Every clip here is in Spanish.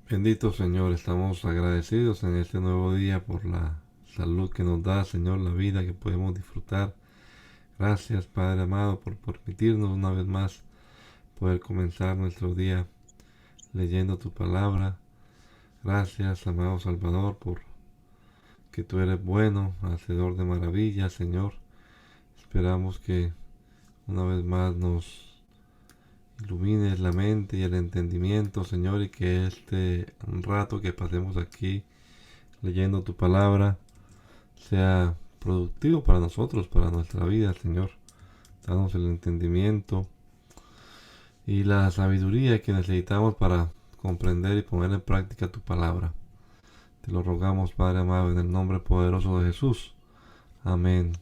Bendito Señor, estamos agradecidos en este nuevo día por la salud que nos da, Señor, la vida que podemos disfrutar. Gracias, Padre amado, por permitirnos una vez más poder comenzar nuestro día leyendo tu palabra. Gracias, amado Salvador, por que tú eres bueno, hacedor de maravillas, Señor. Esperamos que una vez más nos ilumines la mente y el entendimiento, Señor, y que este rato que pasemos aquí leyendo tu palabra sea productivo para nosotros, para nuestra vida, Señor. Danos el entendimiento y la sabiduría que necesitamos para comprender y poner en práctica tu palabra. Te lo rogamos, Padre amado, en el nombre poderoso de Jesús. Amén.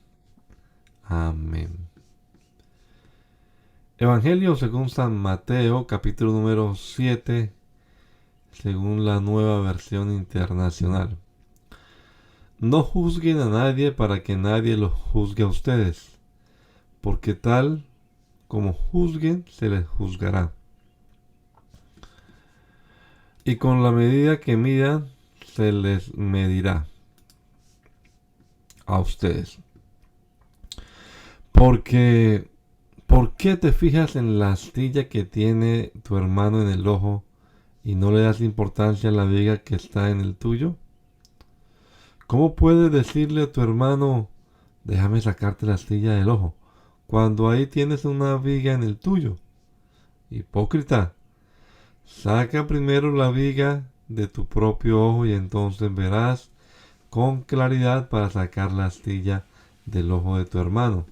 Amén. Evangelio según San Mateo, capítulo número 7, según la nueva versión internacional. No juzguen a nadie para que nadie los juzgue a ustedes, porque tal como juzguen se les juzgará. Y con la medida que midan se les medirá a ustedes. Porque, ¿por qué te fijas en la astilla que tiene tu hermano en el ojo y no le das importancia a la viga que está en el tuyo? ¿Cómo puedes decirle a tu hermano, déjame sacarte la astilla del ojo, cuando ahí tienes una viga en el tuyo? Hipócrita, saca primero la viga de tu propio ojo y entonces verás con claridad para sacar la astilla del ojo de tu hermano.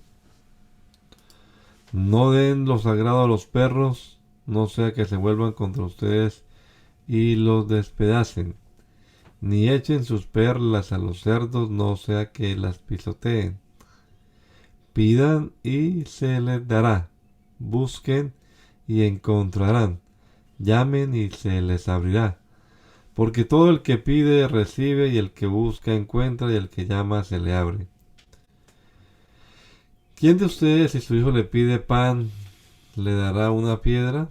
No den lo sagrado a los perros, no sea que se vuelvan contra ustedes y los despedacen. Ni echen sus perlas a los cerdos, no sea que las pisoteen. Pidan y se les dará. Busquen y encontrarán. Llamen y se les abrirá. Porque todo el que pide recibe, y el que busca encuentra, y el que llama se le abre. ¿Quién de ustedes, si su hijo le pide pan, le dará una piedra?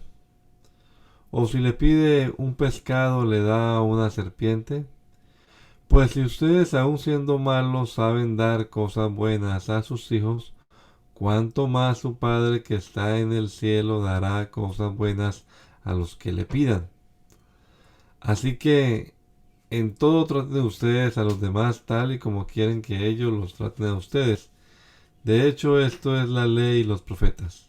¿O si le pide un pescado, le da una serpiente? Pues si ustedes, aun siendo malos, saben dar cosas buenas a sus hijos, cuánto más su Padre que está en el cielo dará cosas buenas a los que le pidan. Así que en todo traten ustedes a los demás tal y como quieren que ellos los traten a ustedes. De hecho, esto es la ley y los profetas.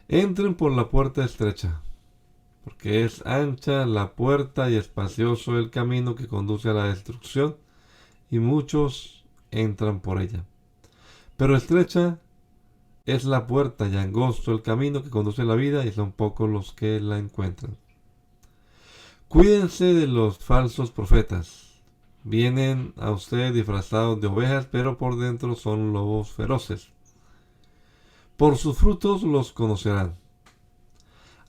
Entren por la puerta estrecha, porque es ancha la puerta y espacioso el camino que conduce a la destrucción, y muchos entran por ella. Pero estrecha es la puerta y angosto el camino que conduce a la vida, y son pocos los que la encuentran. Cuídense de los falsos profetas. Vienen a ustedes disfrazados de ovejas, pero por dentro son lobos feroces. Por sus frutos los conocerán.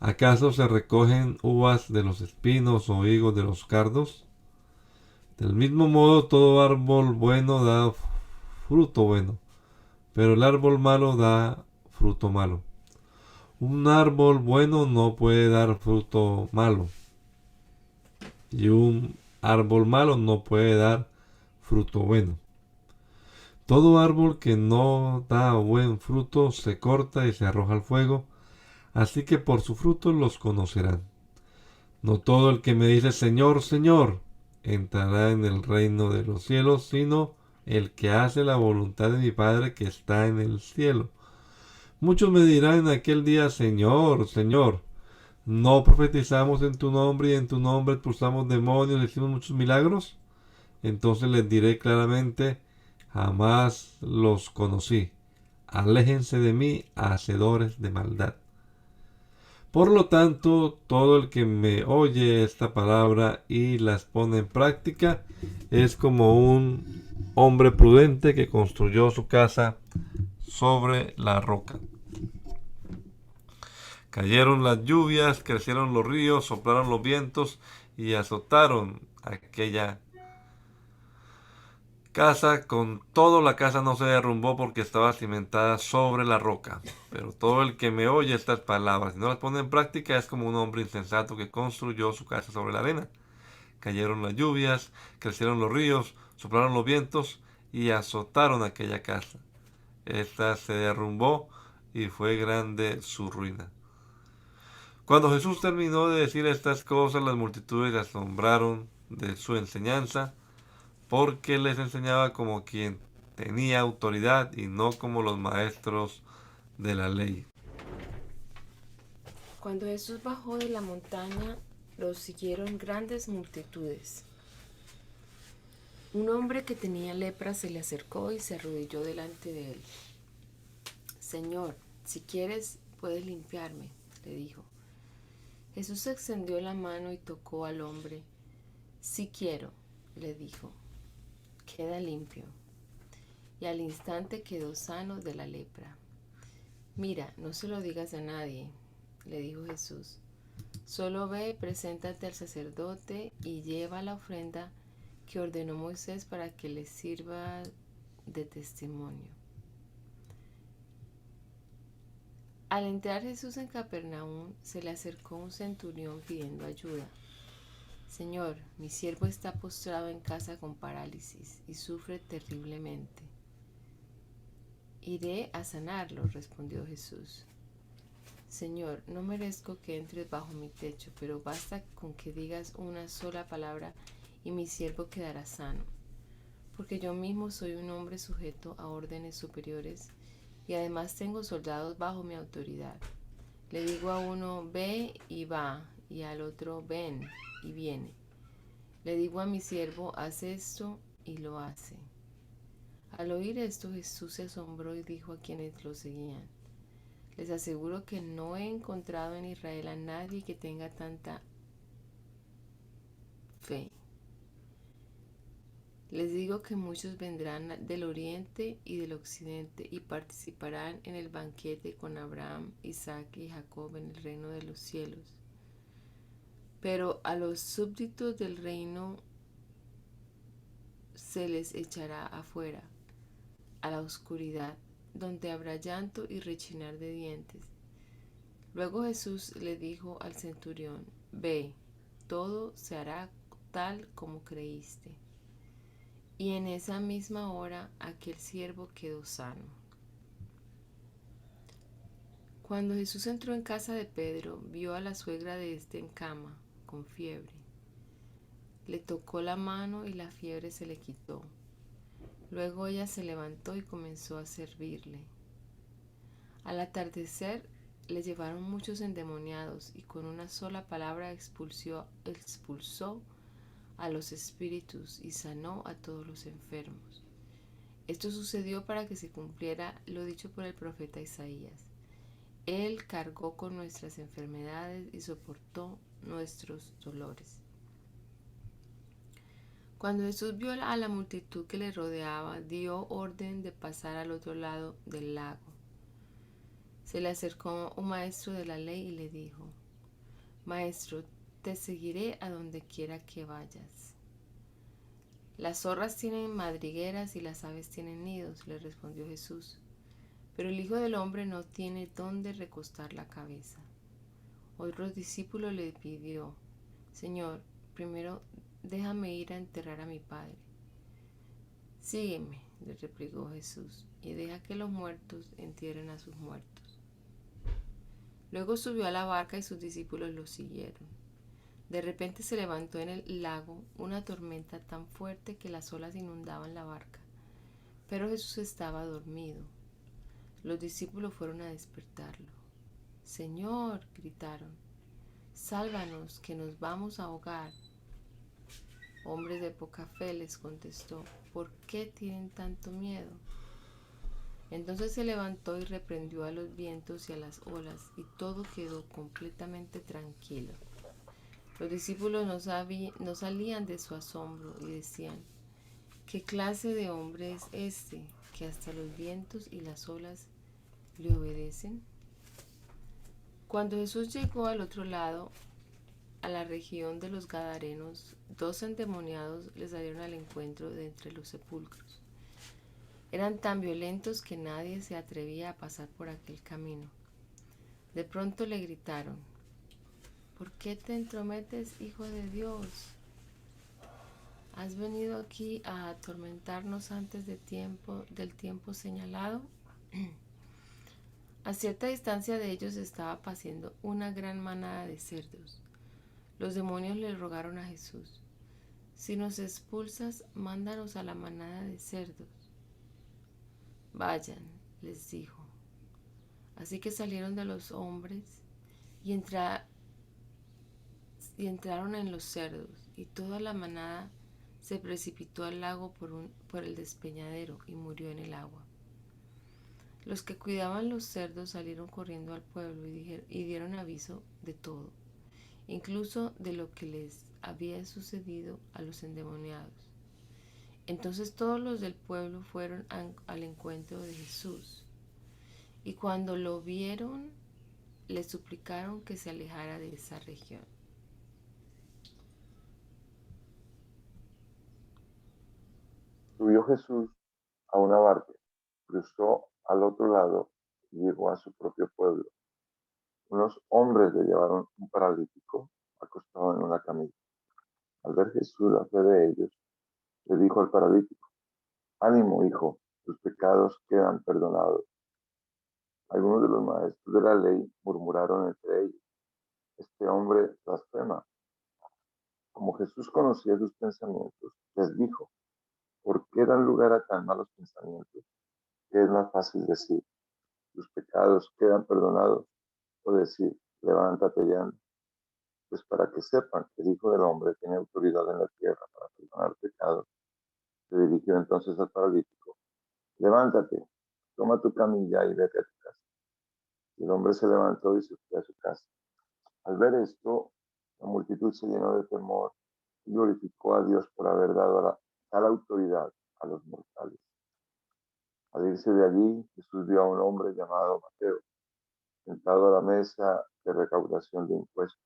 ¿Acaso se recogen uvas de los espinos o higos de los cardos? Del mismo modo, todo árbol bueno da fruto bueno, pero el árbol malo da fruto malo. Un árbol bueno no puede dar fruto malo, y un árbol malo no puede dar fruto bueno. Todo árbol que no da buen fruto se corta y se arroja al fuego, así que por su fruto los conocerán. No todo el que me dice Señor, Señor, entrará en el reino de los cielos, sino el que hace la voluntad de mi Padre que está en el cielo. Muchos me dirán en aquel día, Señor, Señor, ¿no profetizamos en tu nombre y en tu nombre expulsamos demonios y hicimos muchos milagros? Entonces les diré claramente, jamás los conocí. Aléjense de mí, hacedores de maldad. Por lo tanto, todo el que me oye esta palabra y las pone en práctica es como un hombre prudente que construyó su casa sobre la roca. Cayeron las lluvias, crecieron los ríos, soplaron los vientos y azotaron aquella casa, con todo la casa no se derrumbó porque estaba cimentada sobre la roca. Pero todo el que me oye estas palabras y no las pone en práctica es como un hombre insensato que construyó su casa sobre la arena. Cayeron las lluvias, crecieron los ríos, soplaron los vientos y azotaron aquella casa. Esta se derrumbó y fue grande su ruina. Cuando Jesús terminó de decir estas cosas, las multitudes se asombraron de su enseñanza, porque les enseñaba como quien tenía autoridad y no como los maestros de la ley. Cuando Jesús bajó de la montaña, los siguieron grandes multitudes. Un hombre que tenía lepra se le acercó y se arrodilló delante de él. Señor, si quieres, puedes limpiarme, le dijo. Jesús extendió la mano y tocó al hombre. Sí quiero, le dijo, queda limpio. Y al instante quedó sano de la lepra. Mira, no se lo digas a nadie, le dijo Jesús. Solo ve, preséntate al sacerdote y lleva la ofrenda que ordenó Moisés para que les sirva de testimonio. Al entrar Jesús en Capernaum, se le acercó un centurión pidiendo ayuda. Señor, mi siervo está postrado en casa con parálisis y sufre terriblemente. Iré a sanarlo, respondió Jesús. Señor, no merezco que entres bajo mi techo, pero basta con que digas una sola palabra y mi siervo quedará sano, porque yo mismo soy un hombre sujeto a órdenes superiores y además tengo soldados bajo mi autoridad. Le digo a uno, ve y va, y al otro, ven y viene. Le digo a mi siervo, haz esto y lo hace. Al oír esto, Jesús se asombró y dijo a quienes lo seguían, les aseguro que no he encontrado en Israel a nadie que tenga tanta fe. Les digo que muchos vendrán del oriente y del occidente y participarán en el banquete con Abraham, Isaac y Jacob en el reino de los cielos. Pero a los súbditos del reino se les echará afuera, a la oscuridad, donde habrá llanto y rechinar de dientes. Luego Jesús le dijo al centurión, ve, todo se hará tal como creíste. Y en esa misma hora aquel siervo quedó sano. Cuando Jesús entró en casa de Pedro, vio a la suegra de éste en cama, con fiebre. Le tocó la mano y la fiebre se le quitó. Luego ella se levantó y comenzó a servirle. Al atardecer le llevaron muchos endemoniados y con una sola palabra expulsó a los espíritus y sanó a todos los enfermos. Esto sucedió para que se cumpliera lo dicho por el profeta Isaías. Él cargó con nuestras enfermedades y soportó nuestros dolores. Cuando Jesús vio a la multitud que le rodeaba, dio orden de pasar al otro lado del lago. Se le acercó un maestro de la ley y le dijo, Maestro, te seguiré a donde quiera que vayas. Las zorras tienen madrigueras y las aves tienen nidos, le respondió Jesús, pero el Hijo del Hombre no tiene dónde recostar la cabeza. Otro discípulo le pidió, Señor, primero déjame ir a enterrar a mi padre. Sígueme, le replicó Jesús, y deja que los muertos entierren a sus muertos. Luego subió a la barca y sus discípulos lo siguieron. De repente se levantó en el lago una tormenta tan fuerte que las olas inundaban la barca, pero Jesús estaba dormido. Los discípulos fueron a despertarlo. Señor, gritaron, sálvanos, que nos vamos a ahogar. Hombres de poca fe, les contestó, ¿por qué tienen tanto miedo? Entonces se levantó y reprendió a los vientos y a las olas, y todo quedó completamente tranquilo. Los discípulos no salían de su asombro y decían, ¿qué clase de hombre es este, que hasta los vientos y las olas le obedecen? Cuando Jesús llegó al otro lado, a la región de los Gadarenos, 2 endemoniados les salieron al encuentro de entre los sepulcros. Eran tan violentos que nadie se atrevía a pasar por aquel camino. De pronto le gritaron: ¿por qué te entrometes, hijo de Dios? ¿Has venido aquí a atormentarnos antes del tiempo señalado? A cierta distancia de ellos estaba paciendo una gran manada de cerdos. Los demonios le rogaron a Jesús: si nos expulsas, mándanos a la manada de cerdos. Vayan, les dijo. Así que salieron de los hombres y entraron en los cerdos, y toda la manada se precipitó al lago por el despeñadero y murió en el agua. Los que cuidaban los cerdos salieron corriendo al pueblo y dieron aviso de todo, incluso de lo que les había sucedido a los endemoniados. Entonces todos los del pueblo fueron al encuentro de Jesús, y cuando lo vieron, le suplicaron que se alejara de esa región. Subió Jesús a una barca, cruzó al otro lado y llegó a su propio pueblo. Unos hombres le llevaron un paralítico acostado en una camilla. Al ver Jesús la fe de ellos, le dijo al paralítico: ánimo, hijo, tus pecados quedan perdonados. Algunos de los maestros de la ley murmuraron entre ellos: este hombre blasfema. Como Jesús conocía sus pensamientos, les dijo: ¿por qué dan lugar a tan malos pensamientos? ¿Qué es más fácil decir: tus pecados quedan perdonados, o decir: levántate y anda? Pues para que sepan que el Hijo del Hombre tiene autoridad en la tierra para perdonar pecados. Se dirigió entonces al paralítico: levántate, toma tu camilla y vete a tu casa. Y el hombre se levantó y se fue a su casa. Al ver esto, la multitud se llenó de temor y glorificó a Dios por haber dado tal autoridad a los mortales. Al irse de allí, Jesús vio a un hombre llamado Mateo, sentado a la mesa de recaudación de impuestos.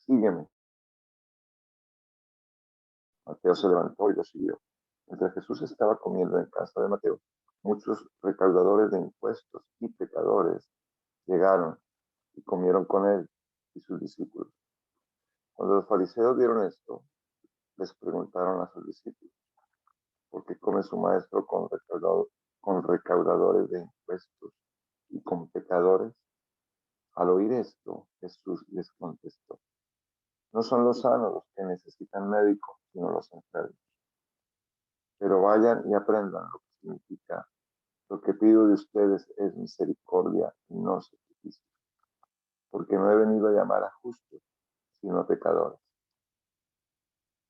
Sígueme. Mateo se levantó y lo siguió. Mientras Jesús estaba comiendo en casa de Mateo, muchos recaudadores de impuestos y pecadores llegaron y comieron con él y sus discípulos. Cuando los fariseos vieron esto, les preguntaron a sus discípulos: ¿por qué come su maestro con recaudadores de impuestos y con pecadores? Al oír esto, Jesús les contestó: no son los sanos los que necesitan médico, sino los enfermos. Pero vayan y aprendan lo que significa: lo que pido de ustedes es misericordia y no sacrificio, porque no he venido a llamar a justos, sino a pecadores.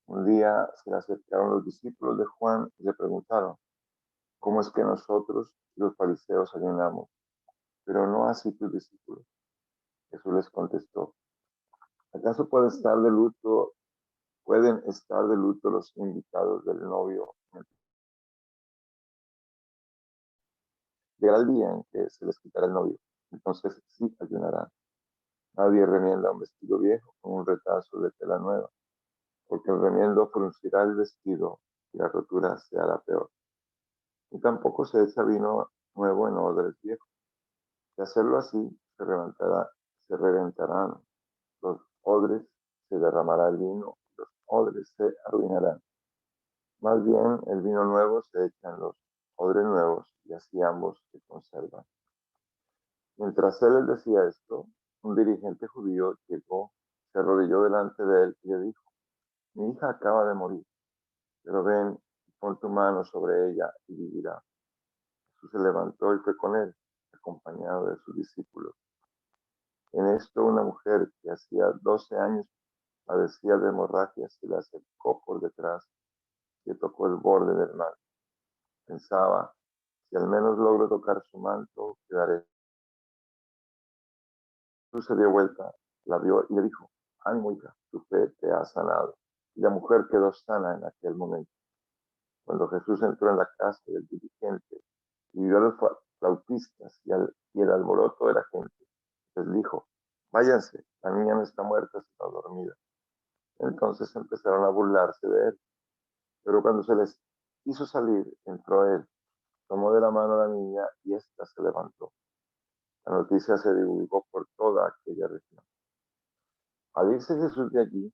Un día se le acercaron los discípulos de Juan y le preguntaron: ¿cómo es que nosotros y los fariseos ayunamos, pero no así tus discípulos? Jesús les contestó: ¿acaso pueden estar de luto los invitados del novio? Llegará el día en que se les quitará el novio, entonces sí ayunarán. Nadie remienda un vestido viejo con un retazo de tela nueva, porque el remiendo fruncirá el vestido y la rotura se hará peor. Y tampoco se echa vino nuevo en odres viejos. De hacerlo así, se reventarán los odres, se derramará el vino, y los odres se arruinarán. Más bien, el vino nuevo se echa en los odres nuevos, y así ambos se conservan. Mientras él les decía esto, un dirigente judío llegó, se arrodilló delante de él y le dijo: mi hija acaba de morir, pero ven y pon tu mano sobre ella y vivirá. Jesús se levantó y fue con él, acompañado de sus discípulos. En esto, una mujer que hacía 12 años padecía de hemorragia se le acercó por detrás y le tocó el borde del manto. Pensaba: si al menos logro tocar su manto, quedaré. Jesús se dio vuelta, la vio y le dijo: ánimo, hija, tu fe te ha sanado. Y la mujer quedó sana en aquel momento. Cuando Jesús entró en la casa del dirigente y vio a los flautistas y el alboroto de la gente, les dijo: váyanse, la niña no está muerta, sino dormida. Entonces empezaron a burlarse de él. Pero cuando se les hizo salir, entró él, tomó de la mano a la niña y ésta se levantó. La noticia se divulgó por toda aquella región. Al irse Jesús de allí,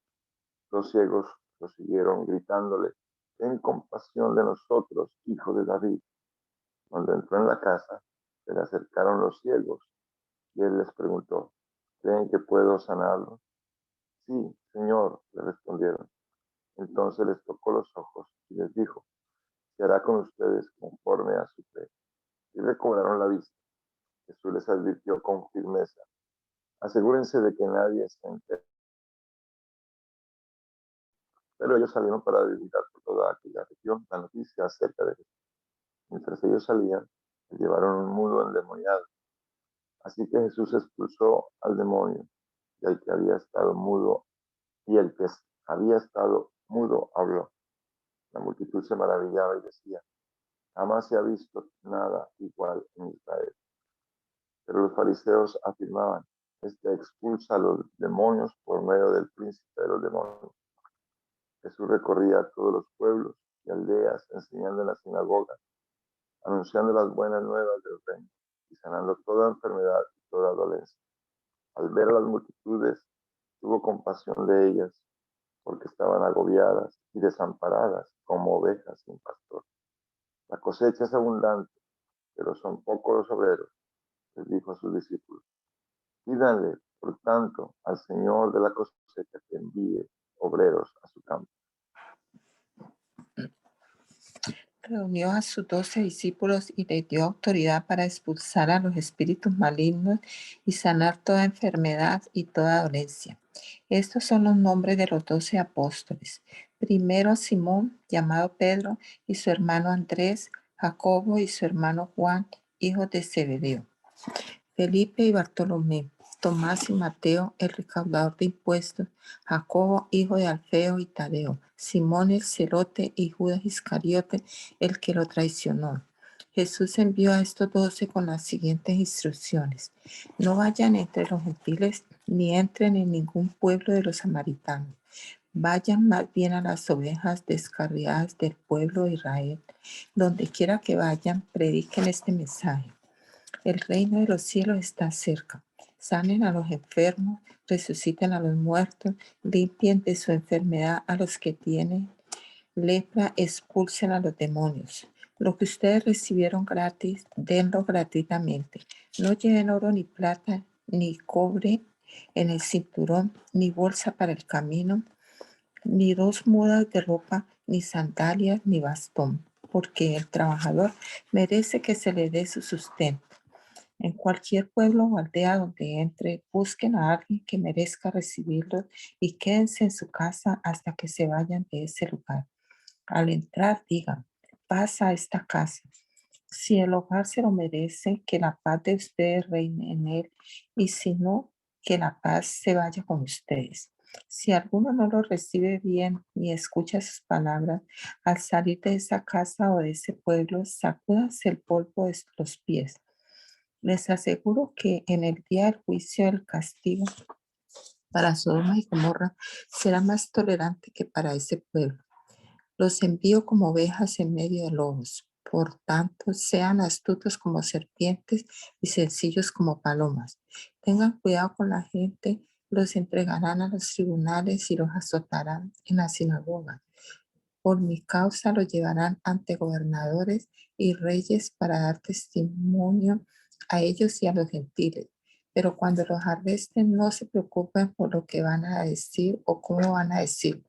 los ciegos lo siguieron gritándole: ten compasión de nosotros, hijo de David. Cuando entró en la casa, se le acercaron los ciegos y él les preguntó: ¿creen que puedo sanarlos? Sí, Señor, le respondieron. Entonces les tocó los ojos y les dijo: se hará con ustedes conforme a su fe. Y recobraron la vista. Jesús les advirtió con firmeza: asegúrense de que nadie se entere. Pero ellos salieron para divulgar por toda aquella región la noticia acerca de Jesús. Mientras ellos salían, se llevaron un mudo endemoniado. Así que Jesús expulsó al demonio y el que había estado mudo, habló. La multitud se maravillaba y decía: jamás se ha visto nada igual en Israel. Pero los fariseos afirmaban: este expulsa a los demonios por medio del príncipe de los demonios. Jesús recorría todos los pueblos y aldeas, enseñando en las sinagogas, anunciando las buenas nuevas del reino y sanando toda enfermedad y toda dolencia. Al ver a las multitudes, tuvo compasión de ellas, porque estaban agobiadas y desamparadas como ovejas sin pastor. La cosecha es abundante, pero son pocos los obreros, les dijo a sus discípulos. Pídanle, por tanto, al Señor de la cosecha que envíe obreros a su campo. Reunió a sus 12 discípulos y les dio autoridad para expulsar a los espíritus malignos y sanar toda enfermedad y toda dolencia. Estos son los nombres de los 12 apóstoles. Primero Simón, llamado Pedro, y su hermano Andrés, Jacobo y su hermano Juan, hijos de Zebedeo, Felipe y Bartolomé, Tomás y Mateo, el recaudador de impuestos, Jacobo, hijo de Alfeo y Tadeo, Simón el celote y Judas Iscariote, el que lo traicionó. Jesús envió a estos 12 con las siguientes instrucciones: no vayan entre los gentiles ni entren en ningún pueblo de los samaritanos. Vayan más bien a las ovejas descarriadas del pueblo de Israel. Donde quiera que vayan, prediquen este mensaje: el reino de los cielos está cerca. Sanen a los enfermos, resuciten a los muertos, limpien de su enfermedad a los que tienen lepra, expulsen a los demonios. Lo que ustedes recibieron gratis, denlo gratuitamente. No lleven oro ni plata ni cobre en el cinturón, ni bolsa para el camino, ni 2 mudas de ropa, ni sandalias, ni bastón, porque el trabajador merece que se le dé su sustento. En cualquier pueblo o aldea donde entre, busquen a alguien que merezca recibirlos y quédense en su casa hasta que se vayan de ese lugar. Al entrar, digan: pasa a esta casa. Si el hogar se lo merece, que la paz de ustedes reine en él, y si no, que la paz se vaya con ustedes. Si alguno no lo recibe bien ni escucha sus palabras, al salir de esa casa o de ese pueblo, sacúdanse el polvo de los pies. Les aseguro que en el día del juicio el castigo para Sodoma y Gomorra será más tolerante que para ese pueblo. Los envío como ovejas en medio de lobos. Por tanto, sean astutos como serpientes y sencillos como palomas. Tengan cuidado con la gente, los entregarán a los tribunales y los azotarán en la sinagoga. Por mi causa los llevarán ante gobernadores y reyes para dar testimonio a ellos y a los gentiles. Pero cuando los arresten, no se preocupen por lo que van a decir o cómo van a decirlo.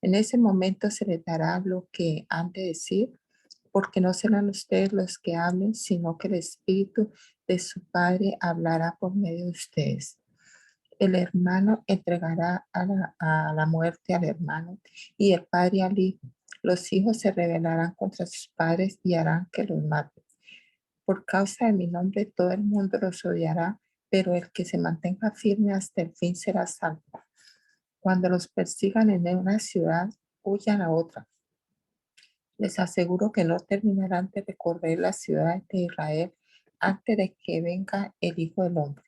En ese momento se les dará lo que han de decir, porque no serán ustedes los que hablen, sino que el Espíritu de su Padre hablará por medio de ustedes. El hermano entregará a la muerte al hermano y el padre al hijo. Los hijos se rebelarán contra sus padres y harán que los maten. Por causa de mi nombre todo el mundo los odiará, pero el que se mantenga firme hasta el fin será salvo. Cuando los persigan en una ciudad, huyan a otra. Les aseguro que no terminarán de recorrer las ciudades de Israel antes de que venga el Hijo del Hombre.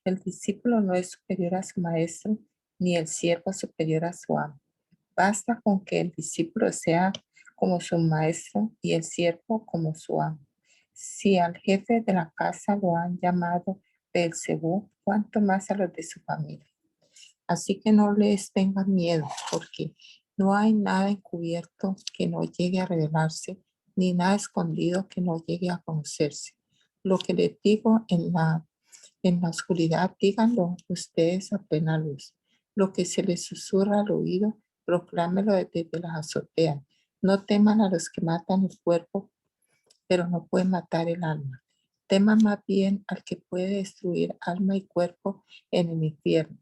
El discípulo no es superior a su maestro, ni el siervo superior a su amo. Basta con que el discípulo sea como su maestro y el siervo como su amo. Si al jefe de la casa lo han llamado Beelzebú, cuánto más a los de su familia. Así que no les tengan miedo, porque no hay nada encubierto que no llegue a revelarse, ni nada escondido que no llegue a conocerse. Lo que les digo en la oscuridad, díganlo ustedes a plena luz. Lo que se les susurra al oído, proclámelo desde las azoteas. No teman a los que matan el cuerpo, pero no pueden matar el alma. Teman más bien al que puede destruir alma y cuerpo en el infierno.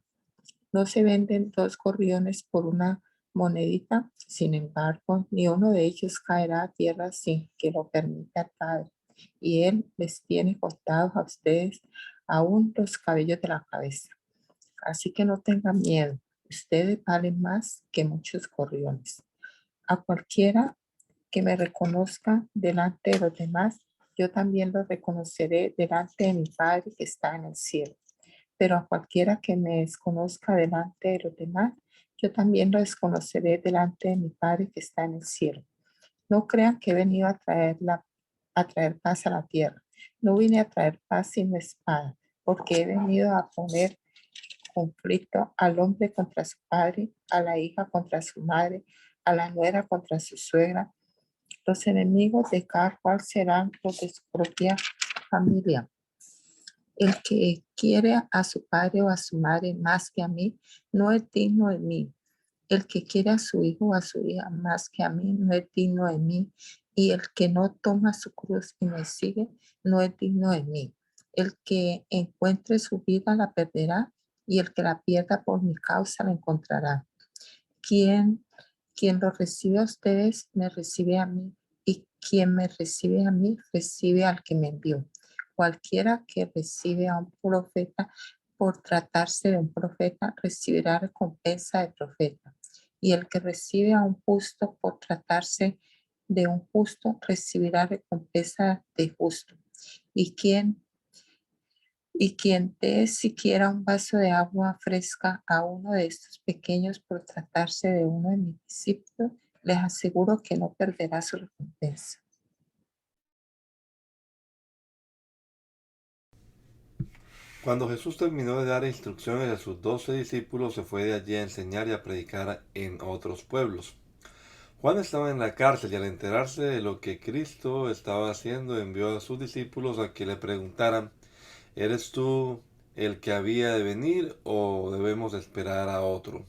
No se venden dos gorriones por una monedita, sin embargo, ni uno de ellos caerá a tierra sin que lo permita el Padre. Y Él les tiene contados a ustedes aún los cabellos de la cabeza. Así que no tengan miedo. Ustedes valen más que muchos gorriones. A cualquiera que me reconozca delante de los demás, yo también lo reconoceré delante de mi Padre que está en el cielo. Pero a cualquiera que me desconozca delante de los demás, yo también lo desconoceré delante de mi Padre que está en el cielo. No crean que he venido a traer paz a la tierra. No vine a traer paz sino espada, porque he venido a poner conflicto al hombre contra su padre, a la hija contra su madre, a la nuera contra su suegra. Los enemigos de cada cual serán los de su propia familia. El que quiere a su padre o a su madre más que a mí, no es digno de mí. El que quiere a su hijo o a su hija más que a mí, no es digno de mí. Y el que no toma su cruz y me sigue, no es digno de mí. El que encuentre su vida la perderá, y el que la pierda por mi causa la encontrará. Quien lo recibe a ustedes, me recibe a mí, y quien me recibe a mí, recibe al que me envió. Cualquiera que recibe a un profeta por tratarse de un profeta, recibirá recompensa de profeta. Y el que recibe a un justo por tratarse de un justo, recibirá recompensa de justo. Y quien dé siquiera un vaso de agua fresca a uno de estos pequeños por tratarse de uno de mis discípulos, les aseguro que no perderá su recompensa. Cuando Jesús terminó de dar instrucciones a sus 12 discípulos, se fue de allí a enseñar y a predicar en otros pueblos. Juan estaba en la cárcel y al enterarse de lo que Cristo estaba haciendo, envió a sus discípulos a que le preguntaran: ¿eres tú el que había de venir o debemos esperar a otro?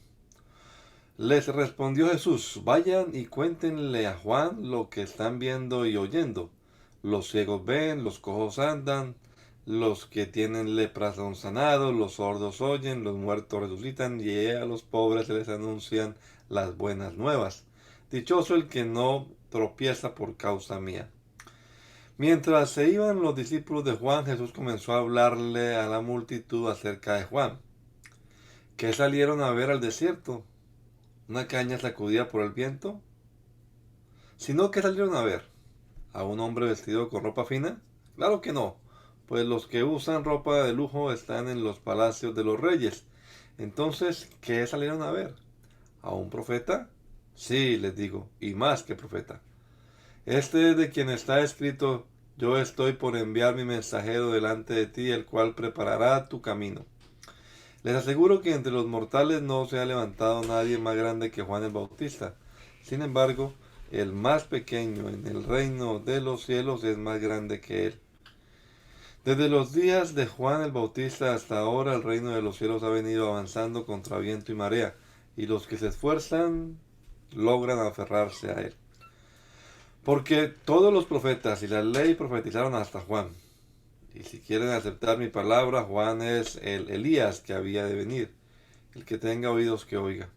Les respondió Jesús: vayan y cuéntenle a Juan lo que están viendo y oyendo. Los ciegos ven, los cojos andan, los que tienen lepra son sanados, los sordos oyen, los muertos resucitan, y a los pobres se les anuncian las buenas nuevas. Dichoso el que no tropieza por causa mía. Mientras se iban los discípulos de Juan, Jesús comenzó a hablarle a la multitud acerca de Juan. ¿Qué salieron a ver al desierto? ¿Una caña sacudida por el viento? ¿Sino que salieron a ver? ¿A un hombre vestido con ropa fina? Claro que no, pues los que usan ropa de lujo están en los palacios de los reyes. Entonces, ¿qué salieron a ver? ¿A un profeta? Sí, les digo, y más que profeta. Este es de quien está escrito: yo estoy por enviar mi mensajero delante de ti, el cual preparará tu camino. Les aseguro que entre los mortales no se ha levantado nadie más grande que Juan el Bautista. Sin embargo, el más pequeño en el reino de los cielos es más grande que él. Desde los días de Juan el Bautista hasta ahora, el reino de los cielos ha venido avanzando contra viento y marea, y los que se esfuerzan logran aferrarse a él. Porque todos los profetas y la ley profetizaron hasta Juan. Y si quieren aceptar mi palabra, Juan es el Elías que había de venir. El que tenga oídos que oiga.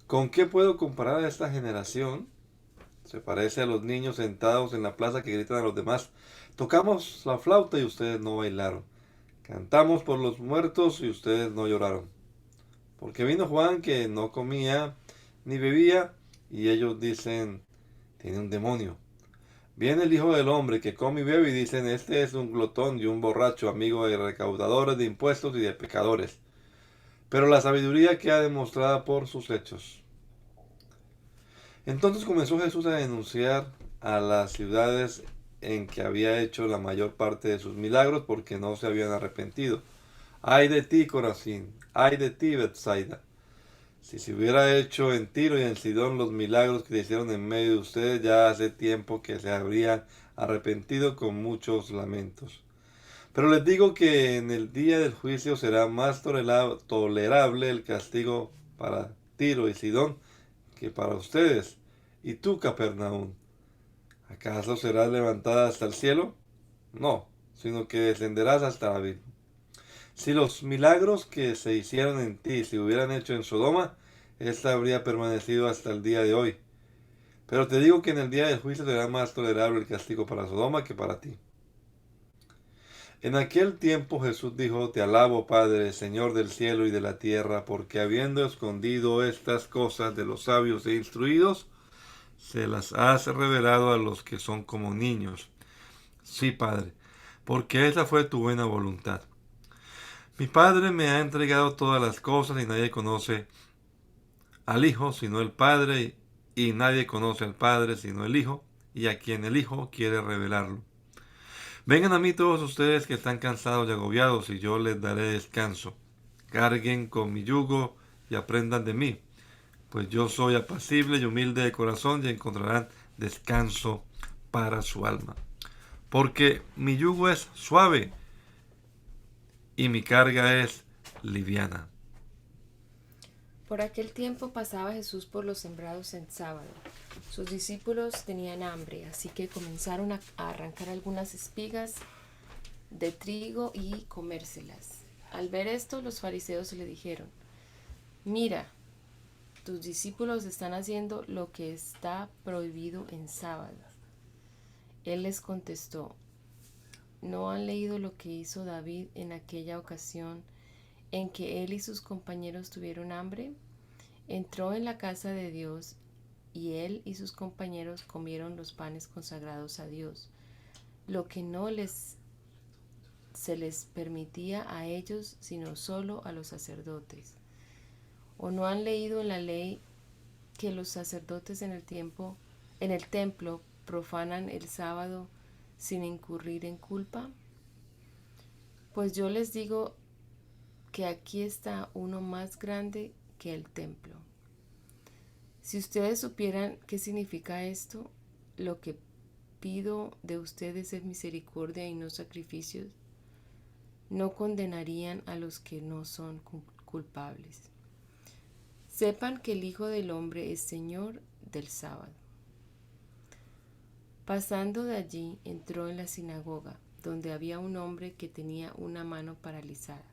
¿Con qué puedo comparar a esta generación? Se parece a los niños sentados en la plaza que gritan a los demás: tocamos la flauta y ustedes no bailaron. Cantamos por los muertos y ustedes no lloraron. Porque vino Juan, que no comía ni bebía, y ellos dicen: tiene un demonio. Viene el Hijo del Hombre, que come y bebe, y dicen: este es un glotón y un borracho, amigo de recaudadores de impuestos y de pecadores. Pero la sabiduría queda demostrada por sus hechos. Entonces comenzó Jesús a denunciar a las ciudades en que había hecho la mayor parte de sus milagros porque no se habían arrepentido. Ay de ti, Corazín, ay de ti, Bethsaida. Si se hubiera hecho en Tiro y en Sidón los milagros que se hicieron en medio de ustedes, ya hace tiempo que se habrían arrepentido con muchos lamentos. Pero les digo que en el día del juicio será más tolerable el castigo para Tiro y Sidón que para ustedes. ¿Y tú, Capernaum? ¿Acaso serás levantada hasta el cielo? No, sino que descenderás hasta el abismo. Si los milagros que se hicieron en ti se hubieran hecho en Sodoma, ésta habría permanecido hasta el día de hoy. Pero te digo que en el día del juicio será más tolerable el castigo para Sodoma que para ti. En aquel tiempo Jesús dijo: Te alabo, Padre, Señor del cielo y de la tierra, porque habiendo escondido estas cosas de los sabios e instruidos, se las has revelado a los que son como niños. Sí, Padre, porque esa fue tu buena voluntad. Mi Padre me ha entregado todas las cosas y nadie conoce al Hijo sino el Padre, y nadie conoce al Padre sino el Hijo, y a quien el Hijo quiere revelarlo. Vengan a mí todos ustedes que están cansados y agobiados, y yo les daré descanso. Carguen con mi yugo y aprendan de mí, pues yo soy apacible y humilde de corazón, y encontrarán descanso para su alma. Porque mi yugo es suave y mi carga es liviana. Por aquel tiempo pasaba Jesús por los sembrados en sábado. Sus discípulos tenían hambre, así que comenzaron a arrancar algunas espigas de trigo y comérselas. Al ver esto, los fariseos le dijeron: Mira, tus discípulos están haciendo lo que está prohibido en sábado. Él les contestó: ¿No han leído lo que hizo David en aquella ocasión en que él y sus compañeros tuvieron hambre? Entró en la casa de Dios y él y sus compañeros comieron los panes consagrados a Dios, lo que no se les permitía a ellos sino solo a los sacerdotes. ¿O no han leído en la ley que los sacerdotes en el templo profanan el sábado sin incurrir en culpa? Pues yo les digo que aquí está uno más grande que el templo. Si ustedes supieran qué significa esto, lo que pido de ustedes es misericordia y no sacrificios, no condenarían a los que no son culpables. Sepan que el Hijo del Hombre es Señor del sábado. Pasando de allí, entró en la sinagoga, donde había un hombre que tenía una mano paralizada.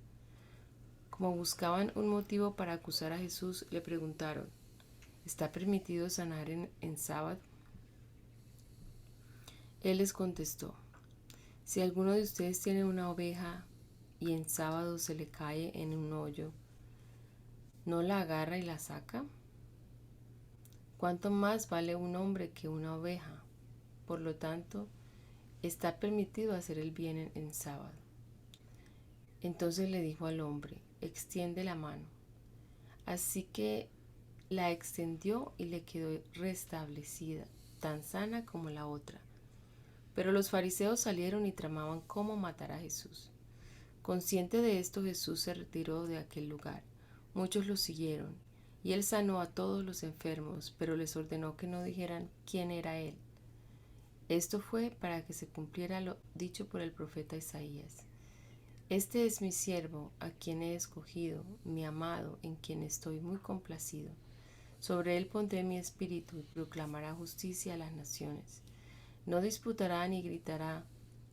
Como buscaban un motivo para acusar a Jesús, le preguntaron: ¿Está permitido sanar en sábado? Él les contestó: Si alguno de ustedes tiene una oveja y en sábado se le cae en un hoyo, ¿no la agarra y la saca? ¿Cuánto más vale un hombre que una oveja? Por lo tanto, está permitido hacer el bien en sábado. Entonces le dijo al hombre: extiende la mano. Así que la extendió y le quedó restablecida, tan sana como la otra. Pero los fariseos salieron y tramaban cómo matar a Jesús. Consciente de esto, Jesús se retiró de aquel lugar. Muchos lo siguieron, y él sanó a todos los enfermos, pero les ordenó que no dijeran quién era él. Esto fue para que se cumpliera lo dicho por el profeta Isaías: Este es mi siervo, a quien he escogido, mi amado, en quien estoy muy complacido. Sobre él pondré mi espíritu y proclamará justicia a las naciones. No disputará ni gritará,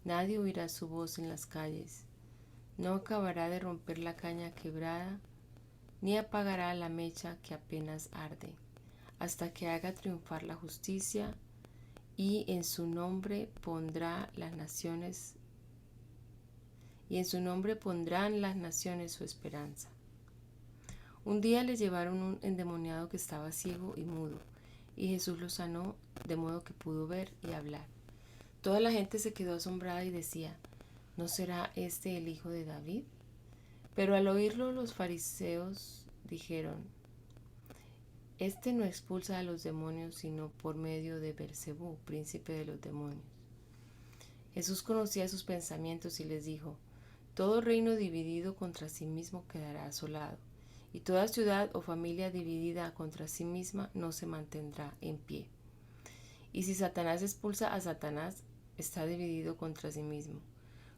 nadie oirá su voz en las calles. No acabará de romper la caña quebrada, ni apagará la mecha que apenas arde, hasta que haga triunfar la justicia, y en su nombre pondrán las naciones su esperanza. Un día le llevaron un endemoniado que estaba ciego y mudo, y Jesús lo sanó de modo que pudo ver y hablar. Toda la gente se quedó asombrada y decía: ¿no será este el hijo de David? Pero al oírlo los fariseos dijeron: Este no expulsa a los demonios sino por medio de Beelzebú, príncipe de los demonios. Jesús conocía sus pensamientos y les dijo: todo reino dividido contra sí mismo quedará asolado, y toda ciudad o familia dividida contra sí misma no se mantendrá en pie. Y si Satanás expulsa a Satanás, está dividido contra sí mismo.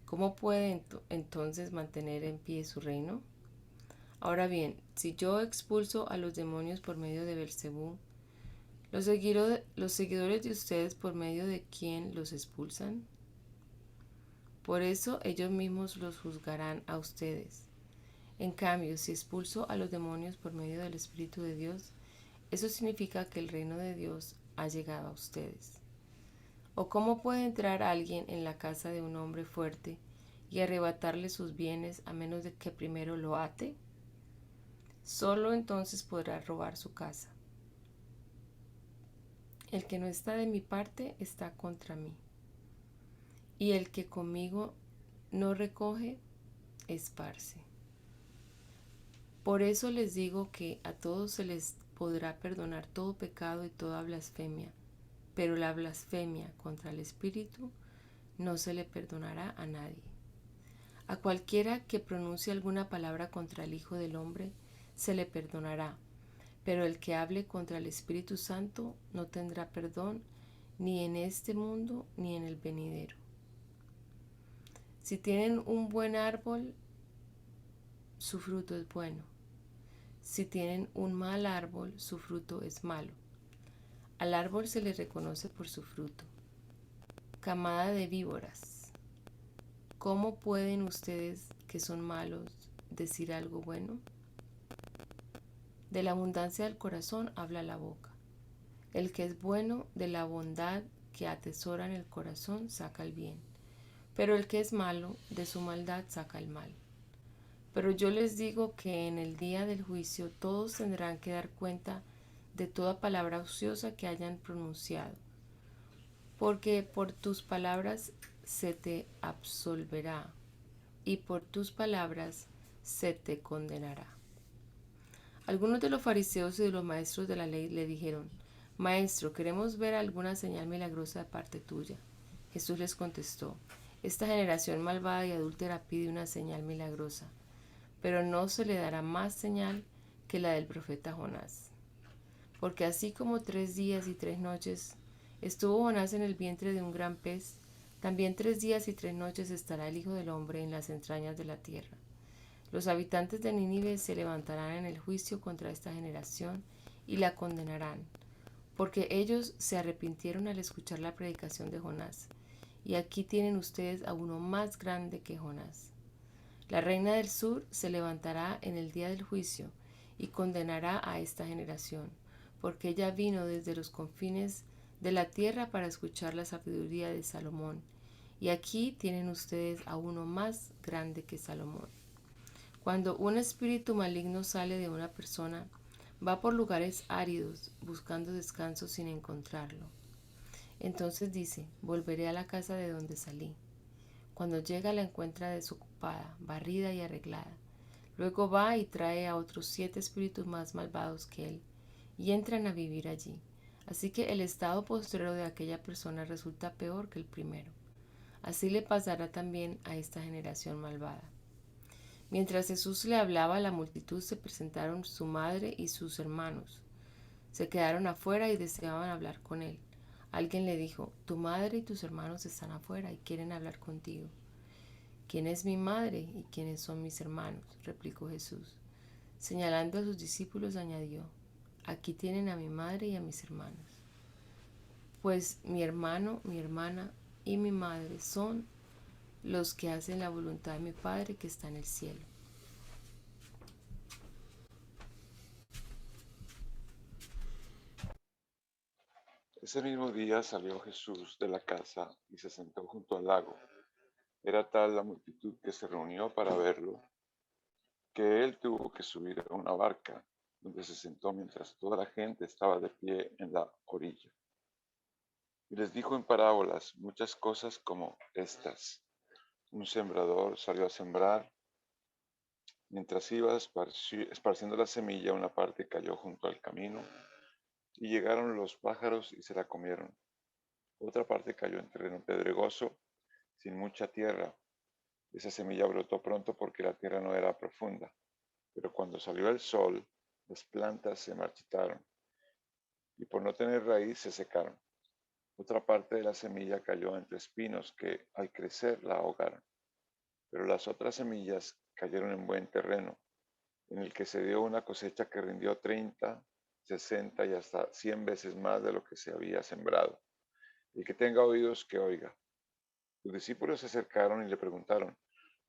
¿Cómo puede entonces mantener en pie su reino? Ahora bien, si yo expulso a los demonios por medio de Beelzebú, ¿los seguidores de ustedes por medio de quién los expulsan? Por eso ellos mismos los juzgarán a ustedes. En cambio, si expulso a los demonios por medio del Espíritu de Dios, eso significa que el reino de Dios ha llegado a ustedes. ¿O cómo puede entrar alguien en la casa de un hombre fuerte y arrebatarle sus bienes a menos de que primero lo ate? Solo entonces podrá robar su casa. El que no está de mi parte está contra mí, y el que conmigo no recoge, esparce. Por eso les digo que a todos se les podrá perdonar todo pecado y toda blasfemia, pero la blasfemia contra el Espíritu no se le perdonará a nadie. A cualquiera que pronuncie alguna palabra contra el Hijo del Hombre se le perdonará, pero el que hable contra el Espíritu Santo no tendrá perdón ni en este mundo ni en el venidero. Si tienen un buen árbol, su fruto es bueno. Si tienen un mal árbol, su fruto es malo. Al árbol se le reconoce por su fruto. Camada de víboras, ¿cómo pueden ustedes, que son malos, decir algo bueno? De la abundancia del corazón habla la boca. El que es bueno, de la bondad que atesora en el corazón saca el bien, pero el que es malo, de su maldad saca el mal. Pero yo les digo que en el día del juicio todos tendrán que dar cuenta de toda palabra ociosa que hayan pronunciado, porque por tus palabras se te absolverá y por tus palabras se te condenará. Algunos de los fariseos y de los maestros de la ley le dijeron: Maestro, queremos ver alguna señal milagrosa de parte tuya. Jesús les contestó: esta generación malvada y adúltera pide una señal milagrosa, pero no se le dará más señal que la del profeta Jonás. Porque así como 3 días y 3 noches estuvo Jonás en el vientre de un gran pez, también 3 días y 3 noches estará el Hijo del Hombre en las entrañas de la tierra. Los habitantes de Nínive se levantarán en el juicio contra esta generación y la condenarán, porque ellos se arrepintieron al escuchar la predicación de Jonás. Y aquí tienen ustedes a uno más grande que Jonás. La reina del sur se levantará en el día del juicio y condenará a esta generación, porque ella vino desde los confines de la tierra para escuchar la sabiduría de Salomón. Y aquí tienen ustedes a uno más grande que Salomón. Cuando un espíritu maligno sale de una persona, va por lugares áridos buscando descanso sin encontrarlo. Entonces dice: volveré a la casa de donde salí. Cuando llega la encuentra desocupada, barrida y arreglada. Luego va y trae a otros 7 espíritus más malvados que él, y entran a vivir allí. Así que el estado postrero de aquella persona resulta peor que el primero. Así le pasará también a esta generación malvada. Mientras Jesús le hablaba a la multitud, se presentaron su madre y sus hermanos. Se quedaron afuera y deseaban hablar con él. Alguien le dijo: tu madre y tus hermanos están afuera y quieren hablar contigo. ¿Quién es mi madre y quiénes son mis hermanos?, replicó Jesús. Señalando a sus discípulos añadió: aquí tienen a mi madre y a mis hermanos. Pues mi hermano, mi hermana y mi madre son los que hacen la voluntad de mi Padre que está en el cielo. Ese mismo día salió Jesús de la casa y se sentó junto al lago. Era tal la multitud que se reunió para verlo, que él tuvo que subir a una barca, donde se sentó mientras toda la gente estaba de pie en la orilla. Y les dijo en parábolas muchas cosas como estas. Un sembrador salió a sembrar. Mientras iba esparciendo la semilla, una parte cayó junto al camino y llegaron los pájaros y se la comieron. Otra parte cayó en terreno pedregoso, sin mucha tierra. Esa semilla brotó pronto porque la tierra no era profunda, pero cuando salió el sol, las plantas se marchitaron y por no tener raíz se secaron. Otra parte de la semilla cayó entre espinos que al crecer la ahogaron, pero las otras semillas cayeron en buen terreno, en el que se dio una cosecha que rindió 30, 60 y hasta 100 veces más de lo que se había sembrado. El que tenga oídos, que oiga. Sus discípulos se acercaron y le preguntaron,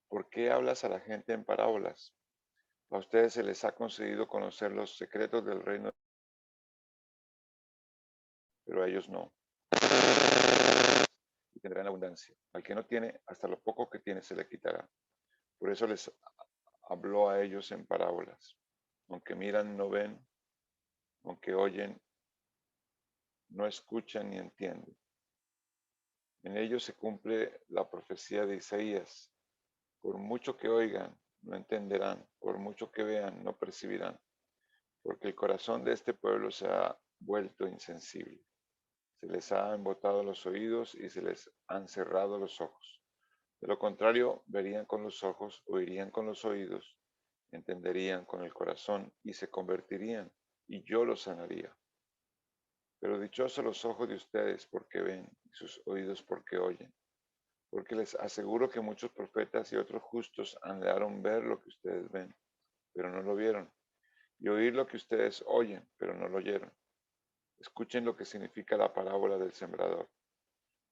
¿por qué hablas a la gente en parábolas? A ustedes se les ha concedido conocer los secretos del reino, pero a ellos no. Y tendrán abundancia. Al que no tiene, hasta lo poco que tiene se le quitará. Por eso les habló a ellos en parábolas. Aunque miran, no ven, aunque oyen, no escuchan ni entienden. En ellos se cumple la profecía de Isaías. Por mucho que oigan, no entenderán, por mucho que vean, no percibirán, porque el corazón de este pueblo se ha vuelto insensible. Se les ha embotado los oídos y se les han cerrado los ojos. De lo contrario, verían con los ojos, oirían con los oídos, entenderían con el corazón y se convertirían, y yo los sanaría. Pero dichosos los ojos de ustedes porque ven, y sus oídos porque oyen. Porque les aseguro que muchos profetas y otros justos anhelaron ver lo que ustedes ven, pero no lo vieron, y oír lo que ustedes oyen, pero no lo oyeron. Escuchen lo que significa la parábola del sembrador.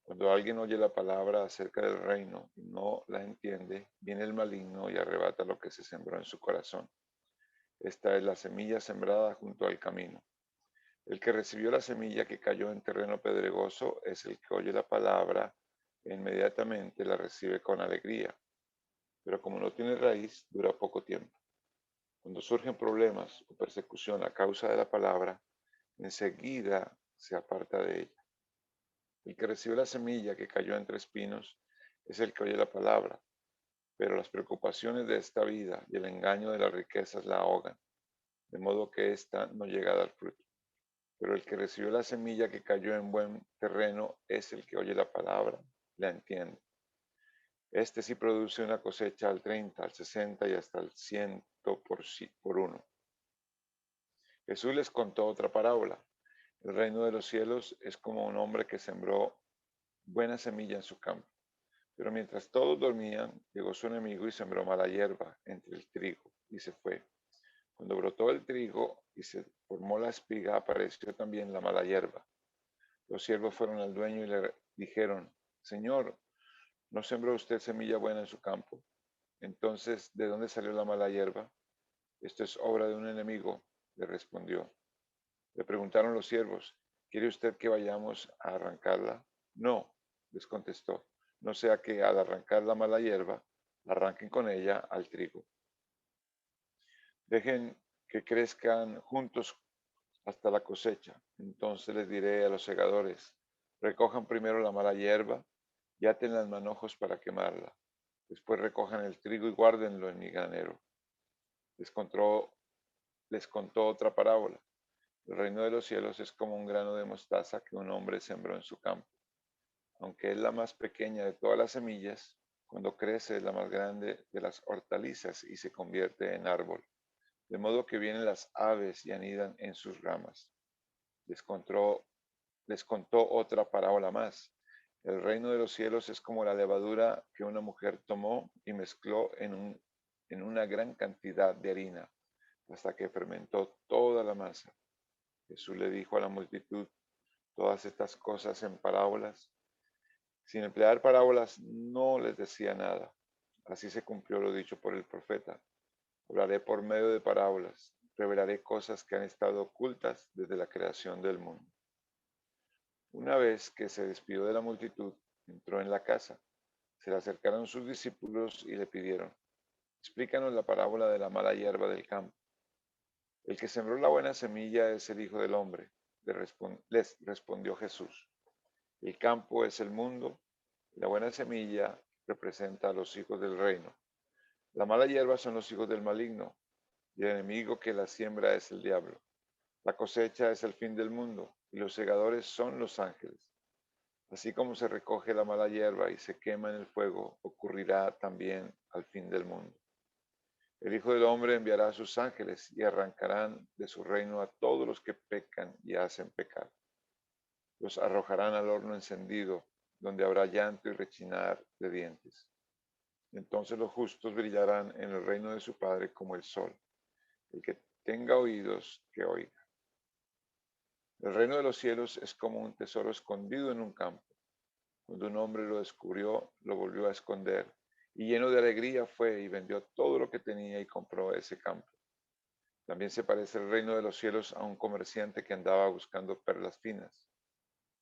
Cuando alguien oye la palabra acerca del reino y no la entiende, viene el maligno y arrebata lo que se sembró en su corazón. Esta es la semilla sembrada junto al camino. El que recibió la semilla que cayó en terreno pedregoso es el que oye la palabra e inmediatamente la recibe con alegría, pero como no tiene raíz, dura poco tiempo. Cuando surgen problemas o persecución a causa de la palabra, enseguida se aparta de ella. El que recibe la semilla que cayó entre espinos es el que oye la palabra, pero las preocupaciones de esta vida y el engaño de las riquezas la ahogan, de modo que ésta no llega a dar fruto. Pero el que recibió la semilla que cayó en buen terreno es el que oye la palabra, la entiende. Este sí produce una cosecha al 30, al 60 y hasta al 100 por uno. Jesús les contó otra parábola. El reino de los cielos es como un hombre que sembró buena semilla en su campo. Pero mientras todos dormían, llegó su enemigo y sembró mala hierba entre el trigo y se fue. Cuando brotó el trigo y se formó la espiga, apareció también la mala hierba. Los siervos fueron al dueño y le dijeron, Señor, ¿no sembró usted semilla buena en su campo? Entonces, ¿de dónde salió la mala hierba? Esto es obra de un enemigo, le respondió. Le preguntaron los siervos, ¿quiere usted que vayamos a arrancarla? No, les contestó, no sea que al arrancar la mala hierba, arranquen con ella al trigo. Dejen que crezcan juntos hasta la cosecha. Entonces les diré a los segadores, recojan primero la mala hierba y aten las manojos para quemarla. Después recojan el trigo y guárdenlo en mi granero. Les contó otra parábola. El reino de los cielos es como un grano de mostaza que un hombre sembró en su campo. Aunque es la más pequeña de todas las semillas, cuando crece es la más grande de las hortalizas y se convierte en árbol. De modo que vienen las aves y anidan en sus ramas. Les contó otra parábola más. El reino de los cielos es como la levadura que una mujer tomó y mezcló en una gran cantidad de harina, hasta que fermentó toda la masa. Jesús le dijo a la multitud todas estas cosas en parábolas. Sin emplear parábolas no les decía nada. Así se cumplió lo dicho por el profeta. Hablaré por medio de parábolas, revelaré cosas que han estado ocultas desde la creación del mundo. Una vez que se despidió de la multitud, entró en la casa. Se le acercaron sus discípulos y le pidieron, explícanos la parábola de la mala hierba del campo. El que sembró la buena semilla es el Hijo del Hombre, les respondió Jesús. El campo es el mundo, y la buena semilla representa a los hijos del reino. La mala hierba son los hijos del maligno, y el enemigo que la siembra es el diablo. La cosecha es el fin del mundo, y los segadores son los ángeles. Así como se recoge la mala hierba y se quema en el fuego, ocurrirá también al fin del mundo. El Hijo del Hombre enviará a sus ángeles y arrancarán de su reino a todos los que pecan y hacen pecar. Los arrojarán al horno encendido, donde habrá llanto y rechinar de dientes. Entonces los justos brillarán en el reino de su Padre como el sol. El que tenga oídos, que oiga. El reino de los cielos es como un tesoro escondido en un campo. Cuando un hombre lo descubrió, lo volvió a esconder, y lleno de alegría fue y vendió todo lo que tenía y compró ese campo. También se parece el reino de los cielos a un comerciante que andaba buscando perlas finas.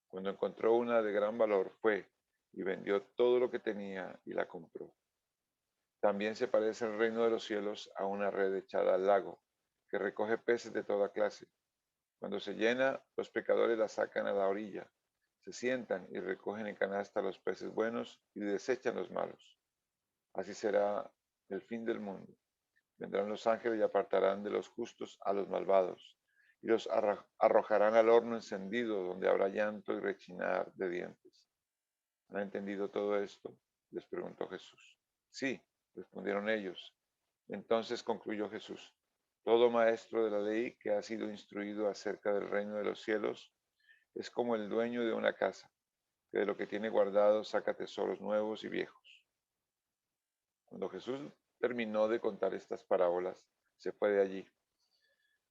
Cuando encontró una de gran valor, fue y vendió todo lo que tenía y la compró. También se parece el reino de los cielos a una red echada al lago, que recoge peces de toda clase. Cuando se llena, los pecadores la sacan a la orilla, se sientan y recogen en canasta los peces buenos y desechan los malos. Así será el fin del mundo. Vendrán los ángeles y apartarán de los justos a los malvados, y los arrojarán al horno encendido, donde habrá llanto y rechinar de dientes. ¿Han entendido todo esto?, les preguntó Jesús. Sí, respondieron ellos. Entonces concluyó Jesús: todo maestro de la ley que ha sido instruido acerca del reino de los cielos es como el dueño de una casa, que de lo que tiene guardado saca tesoros nuevos y viejos. Cuando Jesús terminó de contar estas parábolas, se fue de allí.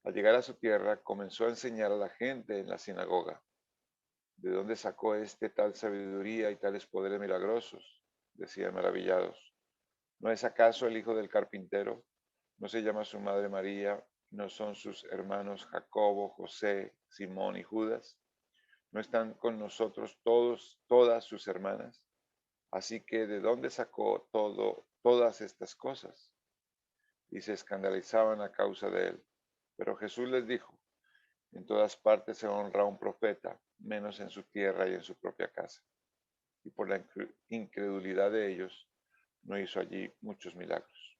Al llegar a su tierra, comenzó a enseñar a la gente en la sinagoga. ¿De dónde sacó tal sabiduría y tales poderes milagrosos?, decían maravillados. ¿No es acaso el hijo del carpintero? ¿No se llama su madre María? ¿No son sus hermanos Jacobo, José, Simón y Judas? ¿No están con nosotros todas sus hermanas? Así que, ¿de dónde sacó todas estas cosas? Y se escandalizaban a causa de él. Pero Jesús les dijo: en todas partes se honra a un profeta, menos en su tierra y en su propia casa. Y por la incredulidad de ellos, no hizo allí muchos milagros.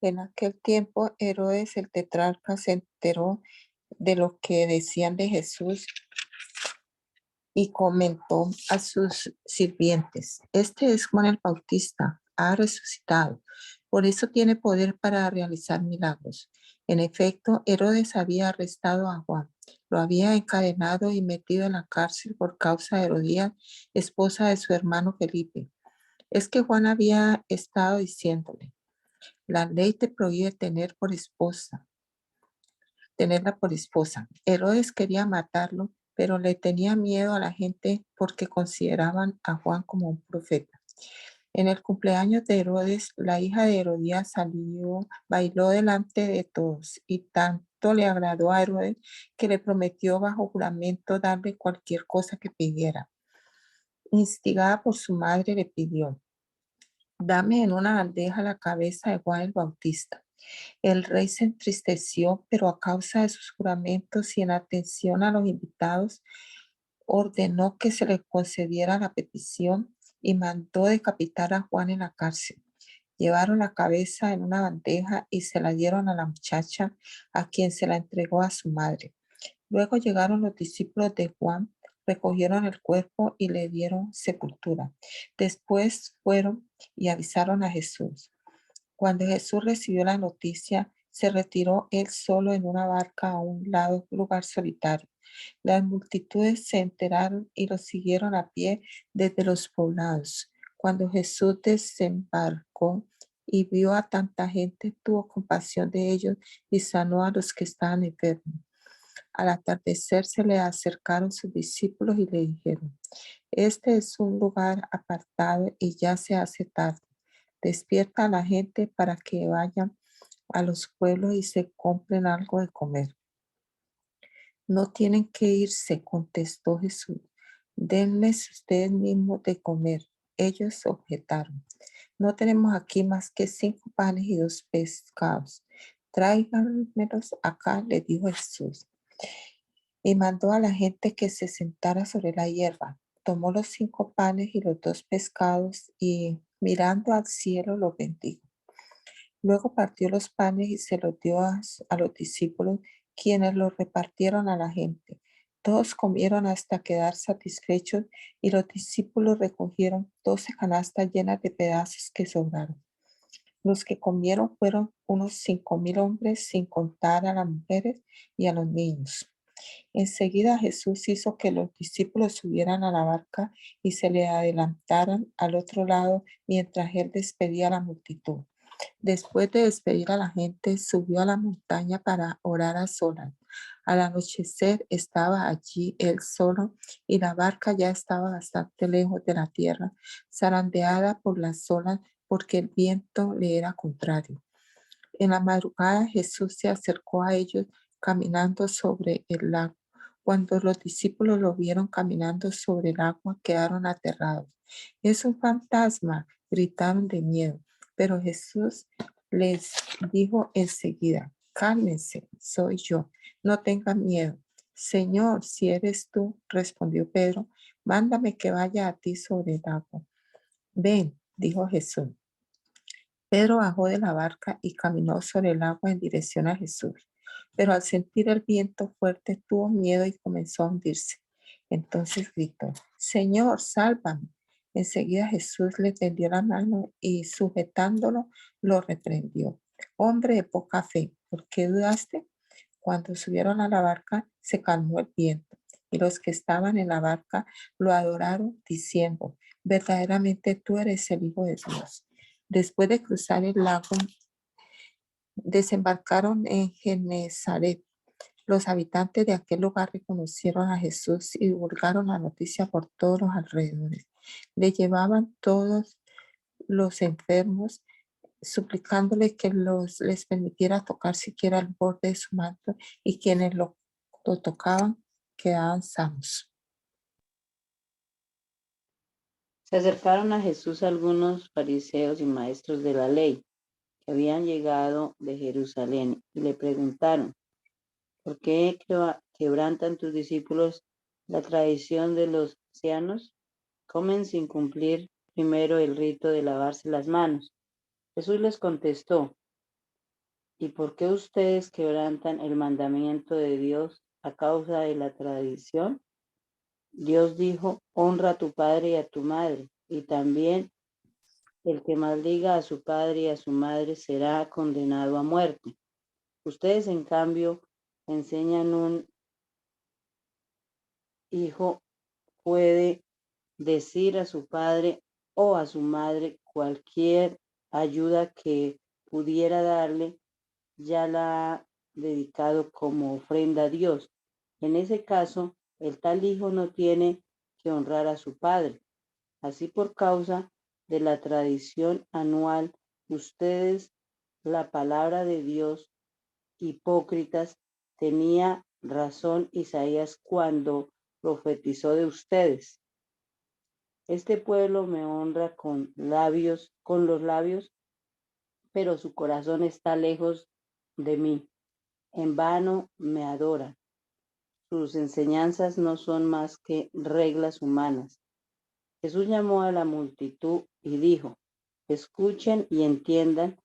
En aquel tiempo, Herodes el tetrarca se enteró de lo que decían de Jesús y comentó a sus sirvientes: este es Juan el Bautista, ha resucitado, por eso tiene poder para realizar milagros. En efecto, Herodes había arrestado a Juan, lo había encadenado y metido en la cárcel por causa de Herodías, esposa de su hermano Felipe. Es que Juan había estado diciéndole: la ley te prohíbe tenerla por esposa. Herodes quería matarlo, pero le tenía miedo a la gente porque consideraban a Juan como un profeta. En el cumpleaños de Herodes, la hija de Herodías bailó delante de todos, y tanto le agradó a Herodes que le prometió bajo juramento darle cualquier cosa que pidiera. Instigada por su madre, le pidió: dame en una bandeja la cabeza de Juan el Bautista. El rey se entristeció, pero a causa de sus juramentos y en atención a los invitados, ordenó que se le concediera la petición y mandó decapitar a Juan en la cárcel. Llevaron la cabeza en una bandeja y se la dieron a la muchacha, a quien se la entregó a su madre. Luego llegaron los discípulos de Juan, recogieron el cuerpo y le dieron sepultura. Después fueron y avisaron a Jesús. Cuando Jesús recibió la noticia, se retiró él solo en una barca a un lugar solitario. Las multitudes se enteraron y lo siguieron a pie desde los poblados. Cuando Jesús desembarcó y vio a tanta gente, tuvo compasión de ellos y sanó a los que estaban enfermos. Al atardecer se le acercaron sus discípulos y le dijeron: este es un lugar apartado y ya se hace tarde. Despierta a la gente para que vayan a los pueblos y se compren algo de comer. No tienen que irse, contestó Jesús. Denles ustedes mismos de comer. Ellos objetaron: no tenemos aquí más que 5 panes y 2 pescados. Tráiganmelos acá, le dijo Jesús. Y mandó a la gente que se sentara sobre la hierba. Tomó los 5 panes y los 2 pescados y, mirando al cielo, los bendijo. Luego partió los panes y se los dio a los discípulos, quienes los repartieron a la gente. Todos comieron hasta quedar satisfechos y los discípulos recogieron 12 canastas llenas de pedazos que sobraron. Los que comieron fueron unos 5,000 hombres, sin contar a las mujeres y a los niños. Enseguida Jesús hizo que los discípulos subieran a la barca y se le adelantaran al otro lado mientras él despedía a la multitud. Después de despedir a la gente, subió a la montaña para orar a solas. Al anochecer estaba allí él solo y la barca ya estaba bastante lejos de la tierra, zarandeada por las olas porque el viento le era contrario. En la madrugada Jesús se acercó a ellos caminando sobre el lago. Cuando los discípulos lo vieron caminando sobre el agua, quedaron aterrados. Es un fantasma, gritaron de miedo. Pero Jesús les dijo enseguida, cálmense, soy yo, no tengan miedo. Señor, si eres tú, respondió Pedro, mándame que vaya a ti sobre el agua. Ven, dijo Jesús. Pedro bajó de la barca y caminó sobre el agua en dirección a Jesús, pero al sentir el viento fuerte tuvo miedo y comenzó a hundirse. Entonces gritó, Señor, sálvame. Enseguida Jesús le tendió la mano y sujetándolo lo reprendió. Hombre de poca fe, ¿por qué dudaste? Cuando subieron a la barca se calmó el viento y los que estaban en la barca lo adoraron diciendo, verdaderamente tú eres el Hijo de Dios. Después de cruzar el lago, desembarcaron en Genezaret. Los habitantes de aquel lugar reconocieron a Jesús y divulgaron la noticia por todos los alrededores. Le llevaban todos los enfermos, suplicándole que les permitiera tocar siquiera el borde de su manto, y quienes lo tocaban quedaban sanos. Se acercaron a Jesús algunos fariseos y maestros de la ley que habían llegado de Jerusalén y le preguntaron, ¿por qué quebrantan tus discípulos la tradición de los ancianos? Comen sin cumplir primero el rito de lavarse las manos. Jesús les contestó, ¿y por qué ustedes quebrantan el mandamiento de Dios a causa de la tradición? Dios dijo, honra a tu padre y a tu madre, y también el que maldiga a su padre y a su madre será condenado a muerte. Ustedes, en cambio, enseñan un hijo puede decir a su padre o a su madre cualquier ayuda que pudiera darle, ya la ha dedicado como ofrenda a Dios. En ese caso, el tal hijo no tiene que honrar a su padre. Así, por causa de la tradición anual, ustedes, la palabra de Dios, hipócritas, tenía razón Isaías cuando profetizó de ustedes. Este pueblo me honra con los labios, pero su corazón está lejos de mí. En vano me adoran. Sus enseñanzas no son más que reglas humanas. Jesús llamó a la multitud y dijo, escuchen y entiendan,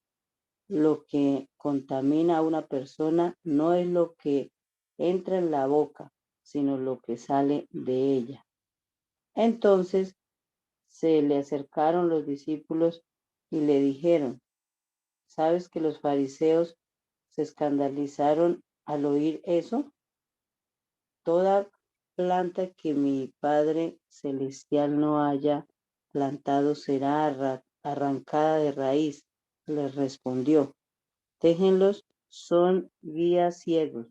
lo que contamina a una persona no es lo que entra en la boca, sino lo que sale de ella. Entonces se le acercaron los discípulos y le dijeron, ¿sabes que los fariseos se escandalizaron al oír eso? Toda planta que mi Padre Celestial no haya plantado será arrancada de raíz, les respondió. Déjenlos, son guías ciegos,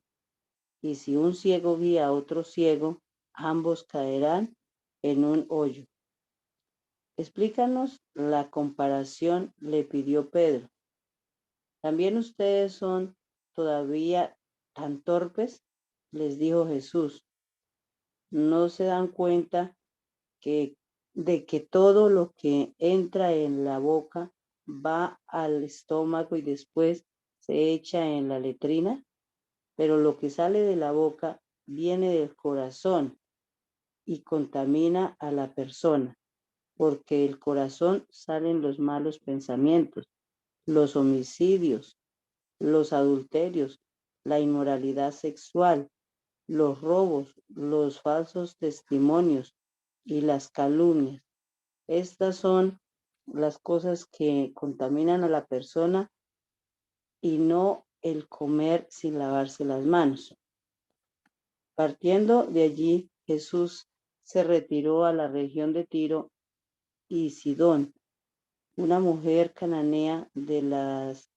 y si un ciego guía a otro ciego, ambos caerán en un hoyo. Explícanos la comparación, le pidió Pedro. ¿También ustedes son todavía tan torpes? Les dijo Jesús. ¿No se dan cuenta de que todo lo que entra en la boca va al estómago y después se echa en la letrina? Pero lo que sale de la boca viene del corazón y contamina a la persona, porque del corazón salen los malos pensamientos, los homicidios, los adulterios, la inmoralidad sexual, los robos, los falsos testimonios y las calumnias. Estas son las cosas que contaminan a la persona y no el comer sin lavarse las manos. Partiendo de allí, Jesús se retiró a la región de Tiro y Sidón. Una mujer cananea de las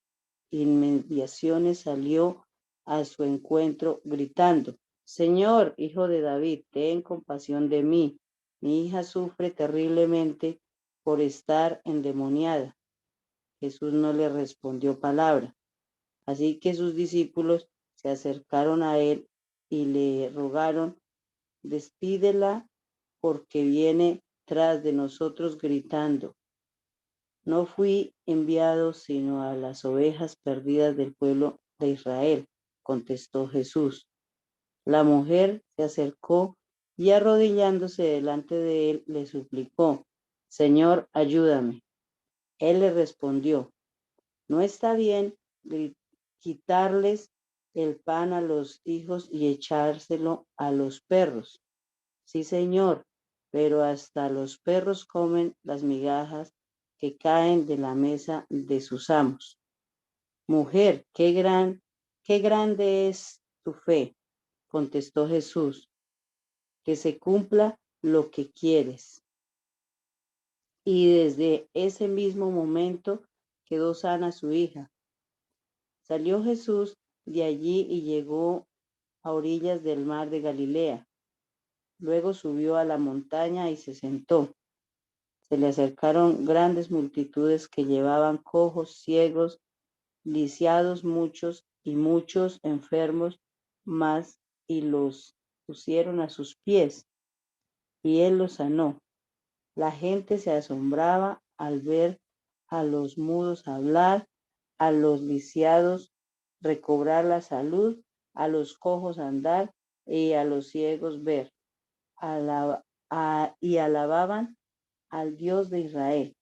inmediaciones salió a su encuentro gritando: Señor, hijo de David, ten compasión de mí. Mi hija sufre terriblemente por estar endemoniada. Jesús no le respondió palabra. Así que sus discípulos se acercaron a él y le rogaron: despídela, porque viene tras de nosotros gritando. No fui enviado sino a las ovejas perdidas del pueblo de Israel, contestó Jesús. La mujer se acercó y arrodillándose delante de él le suplicó: Señor, ayúdame. Él le respondió: no está bien quitarles el pan a los hijos y echárselo a los perros. Sí, Señor, pero hasta los perros comen las migajas que caen de la mesa de sus amos. Mujer, qué grande es tu fe, contestó Jesús, que se cumpla lo que quieres. Y desde ese mismo momento quedó sana su hija. Salió Jesús de allí y llegó a orillas del mar de Galilea. Luego subió a la montaña y se sentó. Se le acercaron grandes multitudes que llevaban cojos, ciegos, lisiados muchos y muchos enfermos más, y los pusieron a sus pies, y él los sanó. La gente se asombraba al ver a los mudos hablar, a los lisiados recobrar la salud, a los cojos andar y a los ciegos ver. Y alababan al Dios de Israel.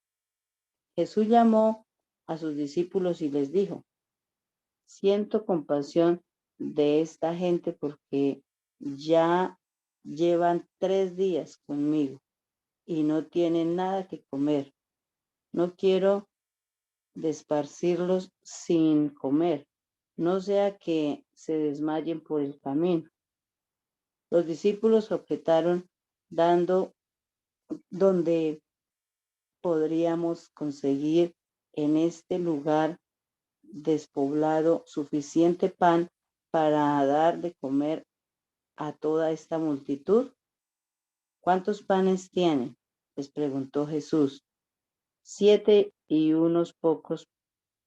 Jesús llamó a sus discípulos y les dijo: siento compasión de esta gente porque ya llevan 3 días conmigo y no tienen nada que comer. No quiero desparcirlos sin comer, no sea que se desmayen por el camino. Los discípulos objetaron: ¿dónde podríamos conseguir en este lugar despoblado suficiente pan para dar de comer a toda esta multitud? ¿Cuántos panes tienen? Les preguntó Jesús. 7 y unos pocos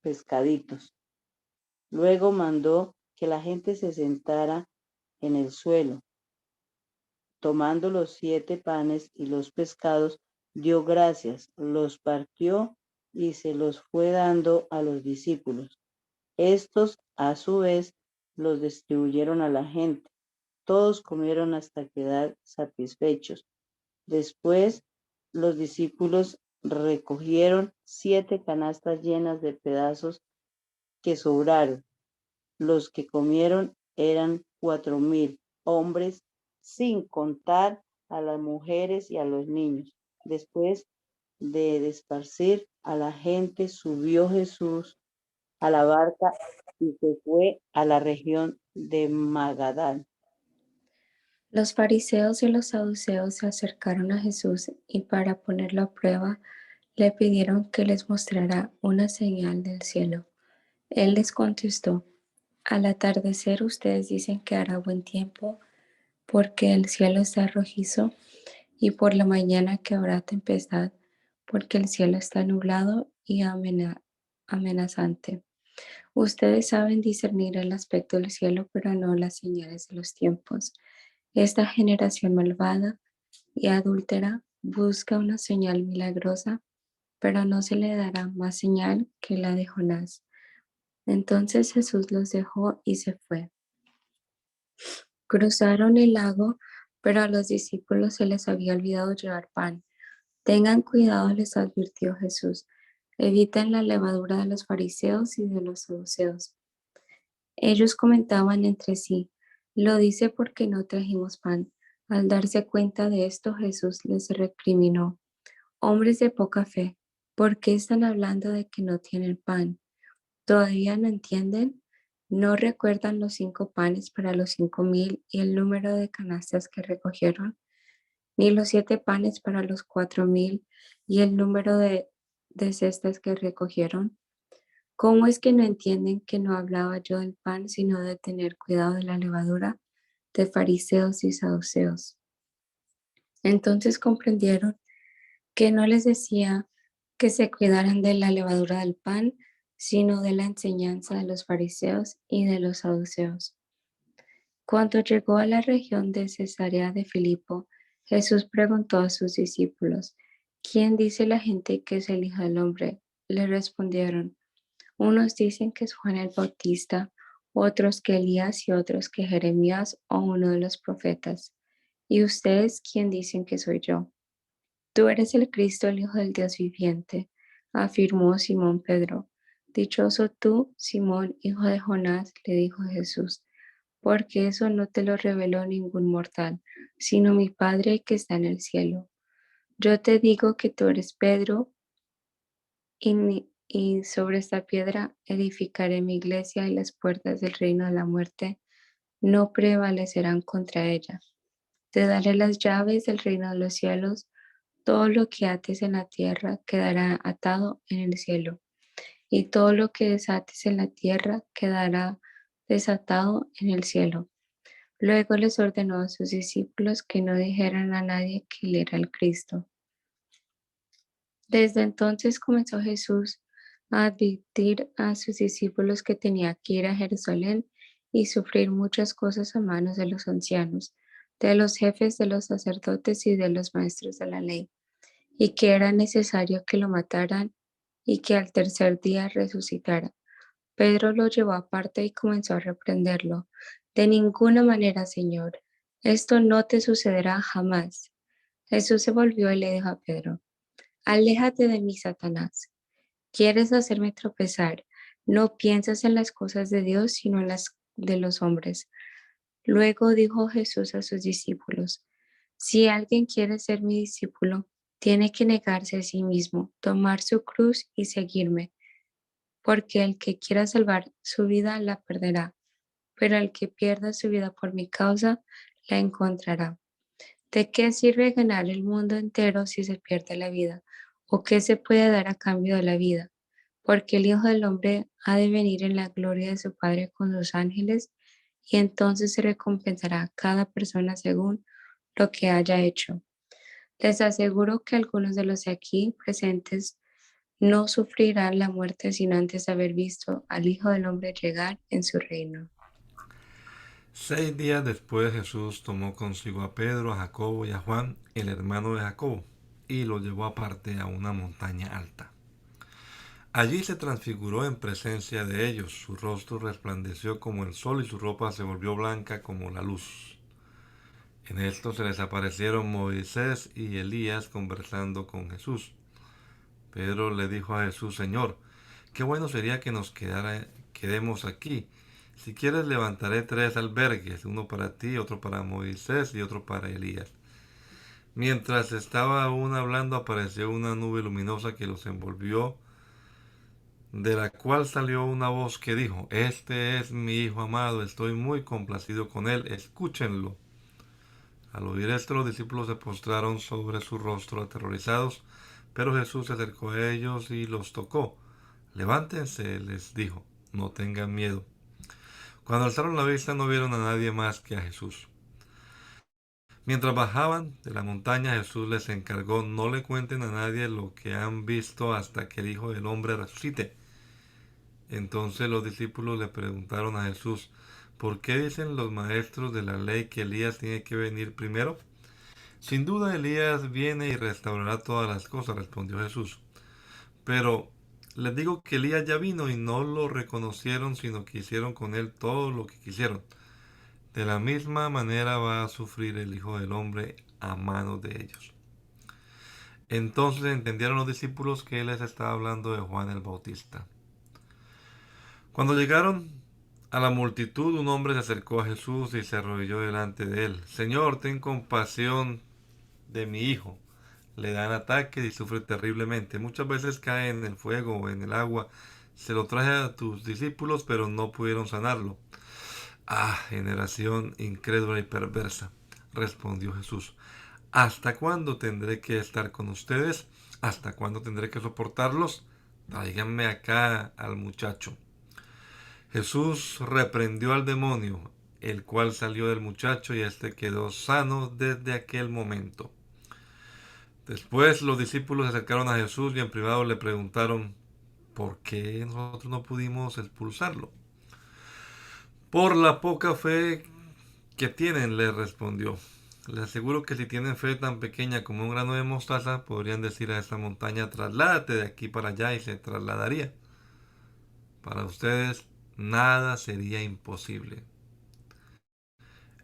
pescaditos. Luego mandó que la gente se sentara en el suelo. Tomando los 7 panes y los pescados, dio gracias, los partió y se los fue dando a los discípulos. Estos, a su vez, los distribuyeron a la gente. Todos comieron hasta quedar satisfechos. Después, los discípulos recogieron 7 canastas llenas de pedazos que sobraron. Los que comieron eran 4,000 hombres, sin contar a las mujeres y a los niños. Después de esparcir a la gente, subió Jesús a la barca y se fue a la región de Magadán. Los fariseos y los saduceos se acercaron a Jesús y para ponerlo a prueba le pidieron que les mostrara una señal del cielo. Él les contestó: al atardecer ustedes dicen que hará buen tiempo porque el cielo está rojizo, y por la mañana que habrá tempestad porque el cielo está nublado y amenazante. Ustedes saben discernir el aspecto del cielo, pero no las señales de los tiempos. Esta generación malvada y adúltera busca una señal milagrosa, pero no se le dará más señal que la de Jonás. Entonces Jesús los dejó y se fue. Cruzaron el lago, pero a los discípulos se les había olvidado llevar pan. Tengan cuidado, les advirtió Jesús. Evitan la levadura de los fariseos y de los saduceos. Ellos comentaban entre sí, lo dice porque no trajimos pan. Al darse cuenta de esto, Jesús les recriminó, hombres de poca fe, ¿por qué están hablando de que no tienen pan? ¿Todavía no entienden? ¿No recuerdan los 5 panes para los 5.000 y el número de canastas que recogieron? ¿Ni los 7 panes para los 4.000 y el número de cestas que recogieron? ¿Cómo es que no entienden que no hablaba yo del pan, sino de tener cuidado de la levadura de fariseos y saduceos? Entonces comprendieron que no les decía que se cuidaran de la levadura del pan, sino de la enseñanza de los fariseos y de los saduceos. Cuando llegó a la región de Cesarea de Filipo, Jesús preguntó a sus discípulos, ¿quién dice la gente que es el Hijo del Hombre? Le respondieron, unos dicen que es Juan el Bautista, otros que Elías y otros que Jeremías o uno de los profetas. ¿Y ustedes quién dicen que soy yo? Tú eres el Cristo, el Hijo del Dios viviente, afirmó Simón Pedro. Dichoso tú, Simón, hijo de Jonás, le dijo Jesús, porque eso no te lo reveló ningún mortal, sino mi Padre que está en el cielo. Yo te digo que tú eres Pedro, y sobre esta piedra edificaré mi iglesia y las puertas del reino de la muerte no prevalecerán contra ella. Te daré las llaves del reino de los cielos. Todo lo que ates en la tierra quedará atado en el cielo, y todo lo que desates en la tierra quedará desatado en el cielo. Luego les ordenó a sus discípulos que no dijeran a nadie que él era el Cristo. Desde entonces comenzó Jesús a advertir a sus discípulos que tenía que ir a Jerusalén y sufrir muchas cosas a manos de los ancianos, de los jefes de los sacerdotes y de los maestros de la ley, y que era necesario que lo mataran y que al tercer día resucitara. Pedro lo llevó aparte y comenzó a reprenderlo. De ninguna manera, Señor, esto no te sucederá jamás. Jesús se volvió y le dijo a Pedro, aléjate de mí, Satanás. Quieres hacerme tropezar. No piensas en las cosas de Dios, sino en las de los hombres. Luego dijo Jesús a sus discípulos, si alguien quiere ser mi discípulo, tiene que negarse a sí mismo, tomar su cruz y seguirme, porque el que quiera salvar su vida la perderá, pero el que pierda su vida por mi causa la encontrará. ¿De qué sirve ganar el mundo entero si se pierde la vida? ¿O qué se puede dar a cambio de la vida? Porque el Hijo del Hombre ha de venir en la gloria de su Padre con sus ángeles, y entonces se recompensará a cada persona según lo que haya hecho. Les aseguro que algunos de los aquí presentes no sufrirán la muerte sin antes haber visto al Hijo del Hombre llegar en su reino. 6 días después Jesús tomó consigo a Pedro, a Jacobo y a Juan, el hermano de Jacobo, y los llevó aparte a una montaña alta. Allí se transfiguró en presencia de ellos, su rostro resplandeció como el sol y su ropa se volvió blanca como la luz. En esto se les aparecieron Moisés y Elías conversando con Jesús. Pedro le dijo a Jesús, Señor, qué bueno sería que nos quedemos aquí. Si quieres levantaré 3 albergues, uno para ti, otro para Moisés y otro para Elías. Mientras estaba aún hablando apareció una nube luminosa que los envolvió, de la cual salió una voz que dijo, este es mi Hijo amado, estoy muy complacido con él, escúchenlo. Al oír esto los discípulos se postraron sobre su rostro aterrorizados, pero Jesús se acercó a ellos y los tocó. Levántense, les dijo, no tengan miedo. Cuando alzaron la vista no vieron a nadie más que a Jesús. Mientras bajaban de la montaña, Jesús les encargó, no le cuenten a nadie lo que han visto hasta que el Hijo del Hombre resucite. Entonces los discípulos le preguntaron a Jesús, ¿por qué dicen los maestros de la ley que Elías tiene que venir primero? Sin duda Elías viene y restaurará todas las cosas, respondió Jesús. Pero les digo que Elías ya vino y no lo reconocieron, sino que hicieron con él todo lo que quisieron. De la misma manera va a sufrir el Hijo del Hombre a manos de ellos. Entonces entendieron los discípulos que él les estaba hablando de Juan el Bautista. Cuando llegaron a la multitud, un hombre se acercó a Jesús y se arrodilló delante de él. Señor, ten compasión de mi hijo. Le dan ataques y sufre terriblemente. Muchas veces cae en el fuego o en el agua. Se lo traje a tus discípulos, pero no pudieron sanarlo. Ah, generación incrédula y perversa, respondió Jesús. ¿Hasta cuándo tendré que estar con ustedes? ¿Hasta cuándo tendré que soportarlos? Tráiganme acá al muchacho. Jesús reprendió al demonio, el cual salió del muchacho y éste quedó sano desde aquel momento. Después los discípulos se acercaron a Jesús y en privado le preguntaron, ¿por qué nosotros no pudimos expulsarlo? Por la poca fe que tienen, le respondió. Les aseguro que si tienen fe tan pequeña como un grano de mostaza, podrían decir a esta montaña, trasládate de aquí para allá y se trasladaría. Para ustedes nada sería imposible.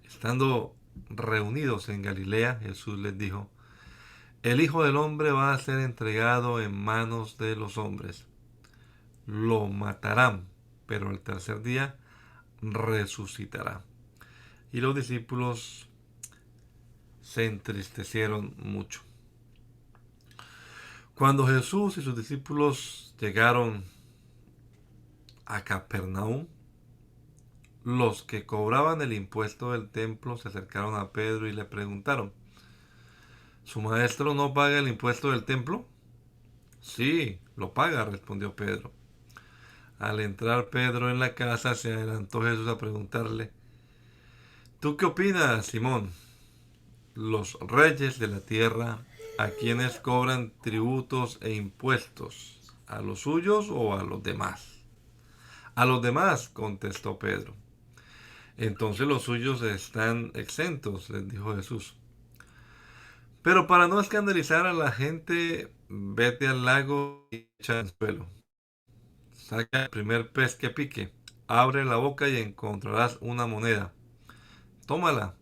Estando reunidos en Galilea, Jesús les dijo, el Hijo del Hombre va a ser entregado en manos de los hombres. Lo matarán, pero el tercer día resucitará. Y los discípulos se entristecieron mucho. Cuando Jesús y sus discípulos llegaron a Capernaum, los que cobraban el impuesto del templo se acercaron a Pedro y le preguntaron, ¿su maestro no paga el impuesto del templo? Sí, lo paga, respondió Pedro. Al entrar Pedro en la casa, se adelantó Jesús a preguntarle, ¿tú qué opinas, Simón? Los reyes de la tierra, ¿a quienes cobran tributos e impuestos? ¿A los suyos o a los demás? A los demás, contestó Pedro. Entonces los suyos están exentos, les dijo Jesús. Pero para no escandalizar a la gente, vete al lago y echa el suelo. Saca el primer pez que pique, abre la boca y encontrarás una moneda. Tómala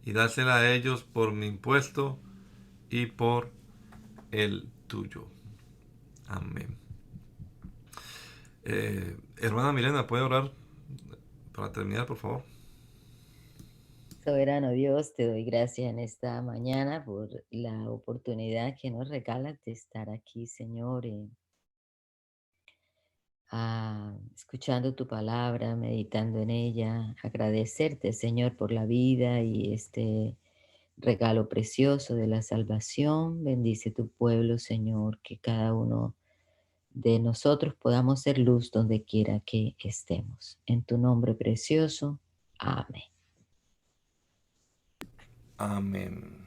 y dásela a ellos por mi impuesto y por el tuyo. Amén. Hermana Milena, ¿puede orar para terminar, por favor? Soberano Dios, te doy gracias en esta mañana por la oportunidad que nos regalas de estar aquí, Señor, escuchando tu palabra, meditando en ella. Agradecerte, Señor, por la vida y este regalo precioso de la salvación. Bendice tu pueblo, Señor, que cada uno de nosotros podamos ser luz donde quiera que estemos. En tu nombre precioso. Amén. Amén.